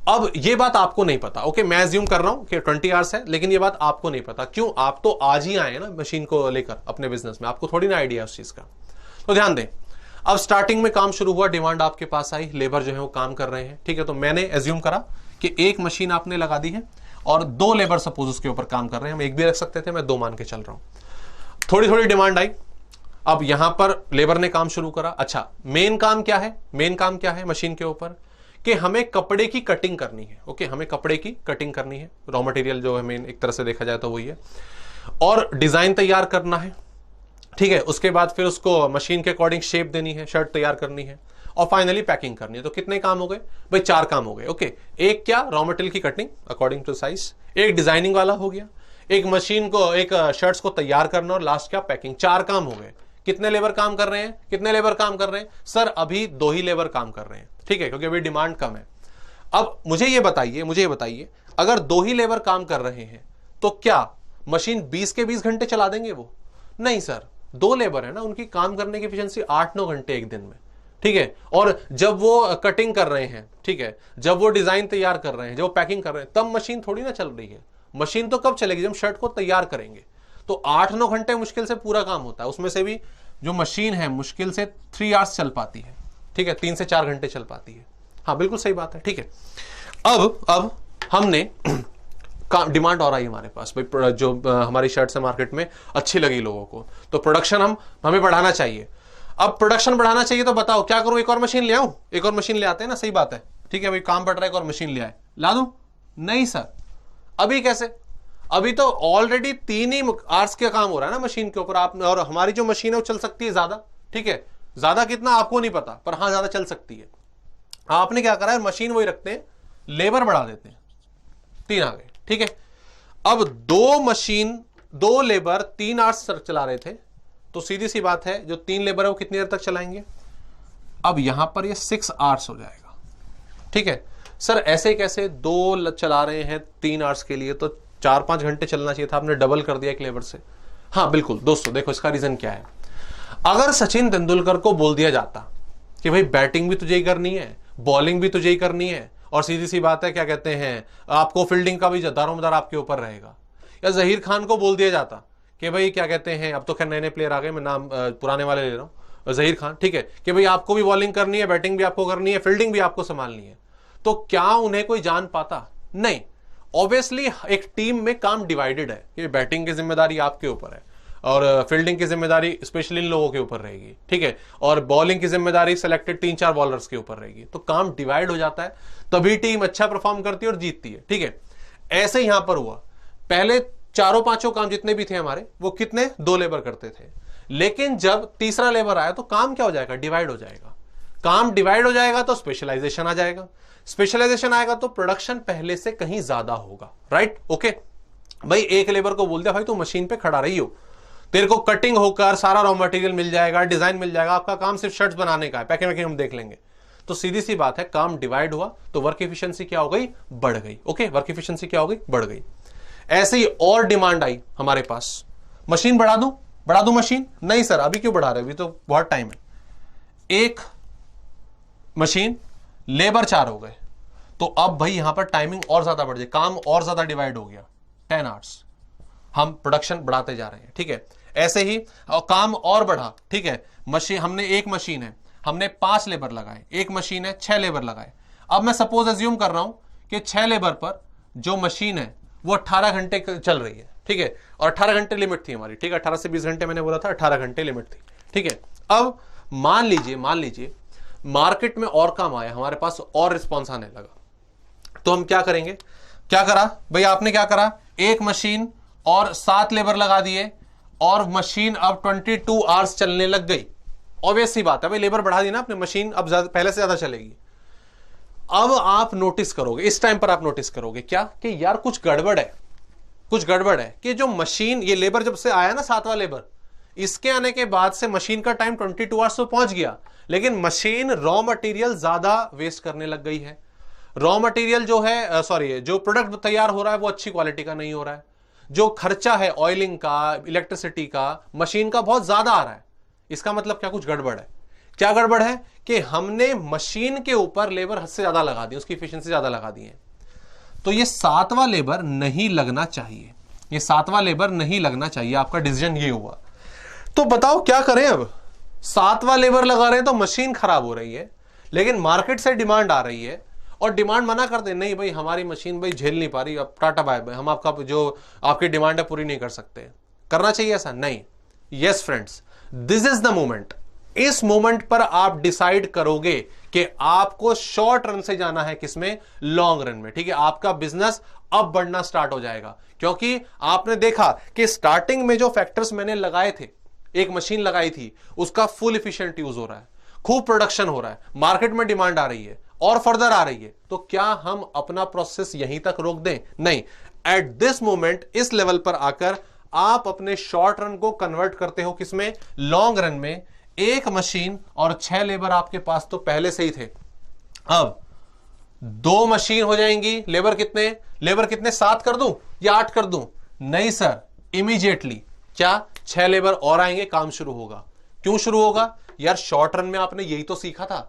अब ये बात आपको नहीं पता। ओके, मैं एज्यूम कर रहा हूं कि 20 आवर्स है, लेकिन ये बात आपको नहीं पता। क्यों? आप तो आज ही आए हैं ना मशीन को लेकर अपने बिजनेस में, आपको थोड़ी ना आइडिया उस चीज का। तो ध्यान दें, अब स्टार्टिंग में काम शुरू हुआ, डिमांड आपके पास आई, लेबर जो है वो काम कर रहे हैं, ठीक है। तो मैंने एज्यूम करा कि एक मशीन आपने लगा दी है और 2 लेबर सपोज उसके ऊपर काम कर रहे हैं। हम एक भी रख सकते थे, मैं 2 मान के चल रहा हूं। थोड़ी थोड़ी डिमांड आई, अब यहां पर लेबर ने काम शुरू करा। अच्छा, मेन काम क्या है? मेन काम क्या है मशीन के ऊपर? कि हमें कपड़े की कटिंग करनी है। ओके, हमें कपड़े की कटिंग करनी है, रॉ मटेरियल जो है मेन एक तरह से देखा जाए तो वही है, और डिजाइन तैयार करना है, ठीक है। उसके बाद फिर उसको मशीन के अकॉर्डिंग शेप देनी है, शर्ट तैयार करनी है, और फाइनली पैकिंग करनी है। तो कितने काम हो गए भाई? 4 काम हो गए। ओके, एक क्या? रॉ मटेरियल की कटिंग अकॉर्डिंग टू साइज, एक डिजाइनिंग वाला हो गया, एक मशीन को, एक शर्ट्स को तैयार करना, और लास्ट क्या? पैकिंग। 4 काम हो गए। कितने लेबर काम कर रहे हैं? कितने लेबर काम कर रहे हैं सर? अभी 2 ही लेबर काम कर रहे हैं, ठीक है, क्योंकि अभी डिमांड कम है। अब मुझे ये बताइए अगर 2 ही लेबर काम कर रहे हैं तो क्या मशीन 20 के 20 घंटे चला देंगे वो? नहीं सर, 2 लेबर है ना, उनकी काम करने की एफिशिएंसी 8-9 घंटे एक दिन में, ठीक है। और जब वो कटिंग कर रहे हैं, ठीक है, जब वो डिजाइन तैयार कर रहे हैं, जब वो पैकिंग कर रहे हैं, तब मशीन थोड़ी ना चल रही है। मशीन तो कब चलेगी? जब शर्ट को तैयार करेंगे। तो 8-9 घंटे मुश्किल से पूरा काम होता है। उसमें से भी जो मशीन है मुश्किल से 3 आवर्स चल पाती है, ठीक है, 3 से 4 घंटे चल पाती है। हाँ बिल्कुल सही बात है, ठीक है। अब हमने डिमांड और आई हमारे पास भाई, जो हमारी शर्ट्स है मार्केट में अच्छी लगी लोगों को, तो प्रोडक्शन हमें बढ़ाना चाहिए। अब प्रोडक्शन बढ़ाना चाहिए तो बताओ क्या करूं? एक और मशीन ले आऊं? एक और मशीन ले आते हैं ना, सही बात है, ठीक है भाई, काम बढ़ रहा है, एक और मशीन ले आए, ला दूं? नहीं सर, अभी कैसे? अभी तो ऑलरेडी 3 ही आवर्स का काम हो रहा है ना मशीन के ऊपर। आप और हमारी जो मशीन है वो चल सकती है ज्यादा, ठीक है, ज्यादा कितना आपको नहीं पता, पर हाँ ज्यादा चल सकती है। आपने क्या करा है? मशीन वही रखते हैं, लेबर बढ़ा देते हैं, 3 आ गए, ठीक है। अब 2 मशीन 2 लेबर 3 आवर्स चला रहे थे, तो सीधी सी बात है जो 3 लेबर है वो कितनी देर तक चलाएंगे? अब यहां पर ये 6 आवर्स हो जाएगा, ठीक है। सर ऐसे कैसे 2 चला रहे हैं 3 आवर्स के लिए, तो 4-5 घंटे चलना चाहिए था, आपने डबल कर दिया एक लेबर से। हाँ बिल्कुल दोस्तों, देखो इसका रीजन क्या है। अगर सचिन तेंदुलकर को बोल दिया जाता कि भाई बैटिंग भी तुझे ही करनी है, बॉलिंग भी तुझे ही करनी है, और सीधी सी बात है क्या कहते हैं, आपको फील्डिंग का भी दारोमदार आपके ऊपर रहेगा, या जहीर खान को बोल दिया जाता कि भाई क्या कहते हैं, अब तो खैर नए नए प्लेयर आ गए, मैं नाम पुराने वाले ले रहा हूं, जहीर खान, ठीक है, कि भाई आपको भी बॉलिंग करनी है, बैटिंग भी आपको करनी है, फील्डिंग भी आपको संभालनी है, तो क्या उन्हें कोई जान पाता? नहीं। ऑब्वियसली एक टीम में काम डिवाइडेड है, कि बैटिंग की जिम्मेदारी आपके ऊपर है और फील्डिंग की जिम्मेदारी स्पेशली इन लोगों के ऊपर रहेगी, ठीक है, और बॉलिंग की जिम्मेदारी सिलेक्टेड 3-4 बॉलर्स के ऊपर रहेगी। तो काम डिवाइड हो जाता है, तभी टीम अच्छा परफॉर्म करती है और जीतती है, ठीक है। ऐसे यहां पर हुआ, पहले 4-5 काम जितने भी थे हमारे, वो कितने? 2 लेबर करते थे, लेकिन जब तीसरा लेबर आया तो काम क्या हो जाएगा? डिवाइड हो जाएगा। काम डिवाइड हो जाएगा तो स्पेशलाइजेशन आ जाएगा, स्पेशलाइजेशन आएगा तो प्रोडक्शन पहले से कहीं ज्यादा होगा, राइट? ओके भाई, एक लेबर को बोल दिया भाई तू मशीन पे खड़ा रही हो, तेरे को कटिंग होकर सारा रॉ मटेरियल मिल जाएगा, डिजाइन मिल जाएगा, आपका काम सिर्फ शर्ट्स बनाने का है, पैकिंग वैकिंग हम देख लेंगे। तो सीधी सी बात है, काम डिवाइड हुआ तो वर्क एफिशिएंसी क्या हो गई? बढ़ गई। ओके, वर्क एफिशिएंसी क्या हो गई? बढ़ गई। ऐसे ही और डिमांड आई हमारे पास, मशीन बढ़ा दूं? बढ़ा दूं मशीन? नहीं सर, अभी क्यों बढ़ा रहे, अभी तो बहुत टाइम है। एक मशीन, लेबर 4 हो गए, तो अब भाई यहां पर टाइमिंग और ज्यादा बढ़ जाए, काम और ज्यादा डिवाइड हो गया, 10 आवर्स। हम प्रोडक्शन बढ़ाते जा रहे हैं, ठीक है। ऐसे ही काम और बढ़ा, ठीक है। मशीन, हमने एक मशीन है, हमने 5 लेबर लगाए, एक मशीन है 6 लेबर लगाए। अब मैं सपोज एज्यूम कर रहा हूं कि 6 लेबर पर जो मशीन है वो 18 घंटे चल रही है, ठीक है। और 18 घंटे लिमिट थी हमारी, ठीक है। 18 से 20 घंटे मैंने बोला था, 18 घंटे लिमिट थी, ठीक है। अब मान लीजिए मार्केट में और काम आया, हमारे पास और रिस्पॉन्स आने लगा, तो हम क्या करेंगे? क्या करा भाई आपने, क्या करा? एक मशीन और 7 लेबर लगा दिए और मशीन अब 22 आवर्स चलने लग गई। ऑब्वियस सी बात है भाई, लेबर बढ़ा दी ना आपने, मशीन अब पहले से ज्यादा चलेगी। अब आप नोटिस करोगे, इस टाइम पर आप नोटिस करोगे क्या कि यार कुछ गड़बड़ है, कुछ गड़बड़ है कि जो मशीन, ये लेबर जब से आया ना 7वां लेबर, इसके आने के बाद से मशीन का टाइम 22 आवर्स तो पहुंच गया, लेकिन मशीन रॉ मटेरियल ज्यादा वेस्ट करने लग गई है। रॉ मटेरियल जो है, सॉरी, जो प्रोडक्ट तैयार हो रहा है वो अच्छी क्वालिटी का नहीं हो रहा है। जो खर्चा है ऑयलिंग का, इलेक्ट्रिसिटी का, मशीन का बहुत ज्यादा आ रहा है। इसका मतलब क्या? कुछ गड़बड़ है। क्या गड़बड़ है? कि हमने मशीन के ऊपर लेबर हद से ज्यादा लगा दी, उसकी एफिशिएंसी ज्यादा लगा दी है। तो ये 7वां लेबर नहीं लगना चाहिए, ये 7वां लेबर नहीं लगना चाहिए। आपका डिसीजन ये हुआ, तो बताओ क्या करें अब? 7वां लेबर लगा रहे हैं तो मशीन खराब हो रही है, लेकिन मार्केट से डिमांड आ रही है और डिमांड मना कर दे, नहीं भाई हमारी मशीन भाई झेल नहीं पा रही, अब टाटा बाय बाय, हम आपका जो आपकी डिमांड है पूरी नहीं कर सकते। करना चाहिए ऐसा? नहीं। Yes friends, this is the moment. इस मोमेंट पर आप डिसाइड करोगे कि आपको शॉर्ट रन से जाना है, किसमें? लॉन्ग रन में, ठीक है। आपका बिजनेस अब बढ़ना स्टार्ट हो जाएगा, क्योंकि आपने देखा कि स्टार्टिंग में जो फैक्टर्स मैंने लगाए थे, एक मशीन लगाई थी, उसका फुल एफिशिएंट यूज हो रहा है, खूब प्रोडक्शन हो रहा है, मार्केट में डिमांड आ रही है और फर्दर आ रही है। तो क्या हम अपना प्रोसेस यहीं तक रोक दें? नहीं। एट दिस मोमेंट, इस लेवल पर आकर आप अपने शॉर्ट रन को कन्वर्ट करते हो किसमें? लॉन्ग रन में। एक मशीन और 6 लेबर आपके पास तो पहले से ही थे, अब 2 मशीन हो जाएंगी। लेबर कितने? लेबर कितने? 7 कर दूं या 8 कर दूं? नहीं सर, इमीडिएटली क्या 6 लेबर और आएंगे, काम शुरू होगा। क्यों शुरू होगा? यार शॉर्ट रन में आपने यही तो सीखा था।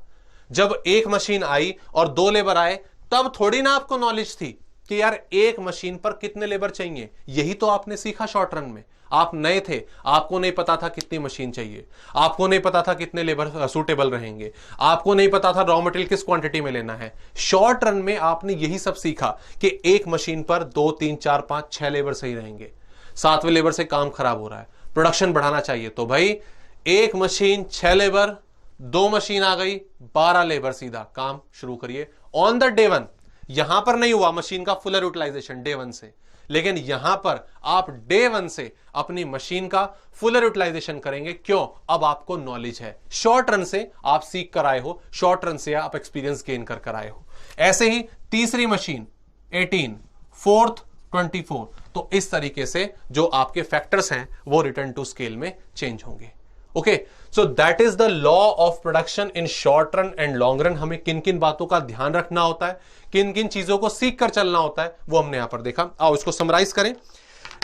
जब एक मशीन आई और 2 लेबर आए, तब थोड़ी ना आपको नॉलेज थी कि यार एक मशीन पर कितने लेबर चाहिए। यही तो आपने सीखा शॉर्ट रन में। आप नए थे, आपको नहीं पता था कितनी मशीन चाहिए, आपको नहीं पता था कितने लेबर सूटेबल रहेंगे, आपको नहीं पता था रॉ मटेरियल किस क्वांटिटी में लेना है। शॉर्ट रन में आपने यही सब सीखा कि एक मशीन पर 2, 3, 4, 5, 6 लेबर सही रहेंगे। 7वें लेबर से काम खराब हो रहा है, प्रोडक्शन बढ़ाना चाहिए, तो भाई एक मशीन 6 लेबर, 2 मशीन आ गई 12 लेबर, सीधा काम शुरू करिए ऑन द डे 1। यहां पर नहीं हुआ मशीन का फुलर यूटिलाइजेशन डे 1 से, लेकिन यहां पर आप डे 1 से अपनी मशीन का फुलर यूटिलाइजेशन करेंगे। क्यों? अब आपको नॉलेज है, शॉर्ट रन से आप सीख कर आए हो, शॉर्ट रन से आप एक्सपीरियंस गेन कर आए हो। ऐसे ही तीसरी मशीन 18, फोर्थ 24। तो इस तरीके से जो आपके फैक्टर्स हैं वो रिटर्न टू स्केल में चेंज होंगे। Okay, so that is the law of production in short run and long run. हमें किन किन बातों का ध्यान रखना होता है, किन किन चीजों को सीख कर चलना होता है, वो हमने यहां पर देखा। आओ इसको समराइज करें।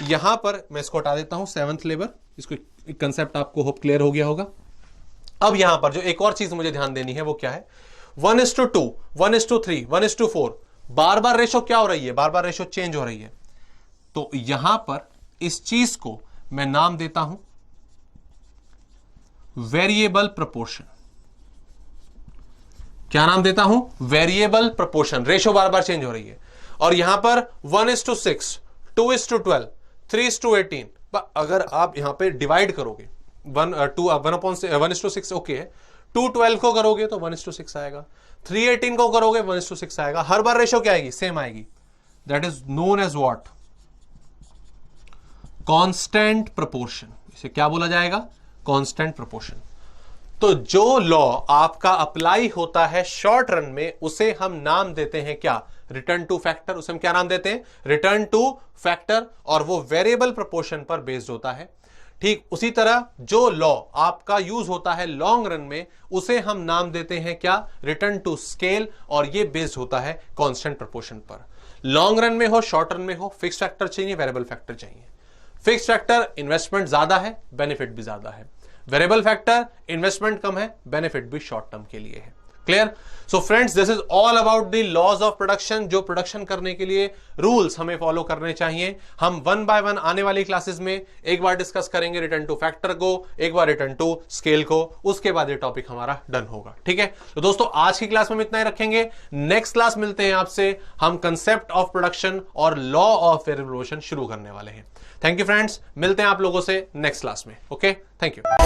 यहां पर मैं इसको हटा देता हूं, 7th लेबर, इसको एक कंसेप्ट आपको होप क्लियर हो गया होगा। अब यहां पर जो एक और चीज मुझे ध्यान देनी है वो क्या है? 1:2, 1:3, 1:4। बार बार रेशो क्या हो रही है? बार बार रेशो चेंज हो रही है। तो यहां पर इस चीज को मैं नाम देता हूं वेरिएबल प्रोपोर्शन। क्या नाम देता हूं? Variable proportion. रेशो बार बार चेंज हो रही है। और यहां पर 1:6, 2:12, 3:18। अगर आप यहां पे डिवाइड करोगे 1/6 ओके है, 2:12 को करोगे तो 1:6 आएगा, 3:18 को करोगे 1:6 आएगा। हर बार रेशो क्या आएगी? सेम आएगी। That is known as what? Constant proportion. इसे क्या बोला जाएगा? Constant proportion. तो जो लॉ आपका अप्लाई होता है शॉर्ट रन में, उसे हम नाम देते हैं क्या? Return two factor. उसे हम क्या नाम देते हैं? Return two factor. और वो वेरिएबल प्रोपोर्शन पर बेस्ड होता है। ठीक उसी तरह जो लॉ आपका यूज होता है लॉन्ग रन में, उसे हम नाम देते हैं क्या? Return to scale. और ये बेस्ड होता है कांस्टेंट प्रोपोर्शन पर। लॉन्ग रन में हो, शॉर्ट रन में हो, फिक्स फैक्टर चाहिए, वेरिएबल फैक्टर चाहिए। फिक्स्ड फैक्टर इन्वेस्टमेंट ज्यादा है, बेनिफिट भी ज्यादा है। वेरिएबल फैक्टर इन्वेस्टमेंट कम है, बेनिफिट भी शॉर्ट टर्म के लिए है। Clear? So friends, this is all about the laws of production. जो प्रोडक्शन करने के लिए रूल्स हमें फॉलो करने चाहिए, हम वन बाय वन आने वाली क्लासेस में एक बार डिस्कस करेंगे रिटर्न टू फैक्टर को, एक बार रिटर्न टू स्केल को, उसके बाद ये टॉपिक हमारा डन होगा। ठीक है, तो दोस्तों आज की क्लास में हम इतना ही रखेंगे। नेक्स्ट क्लास मिलते हैं आपसे, हम कंसेप्ट ऑफ प्रोडक्शन और लॉ ऑफ वेरिएबल शुरू करने वाले हैं। थैंक यू फ्रेंड्स, मिलते हैं आप लोगों से नेक्स्ट क्लास में। Okay, thank you.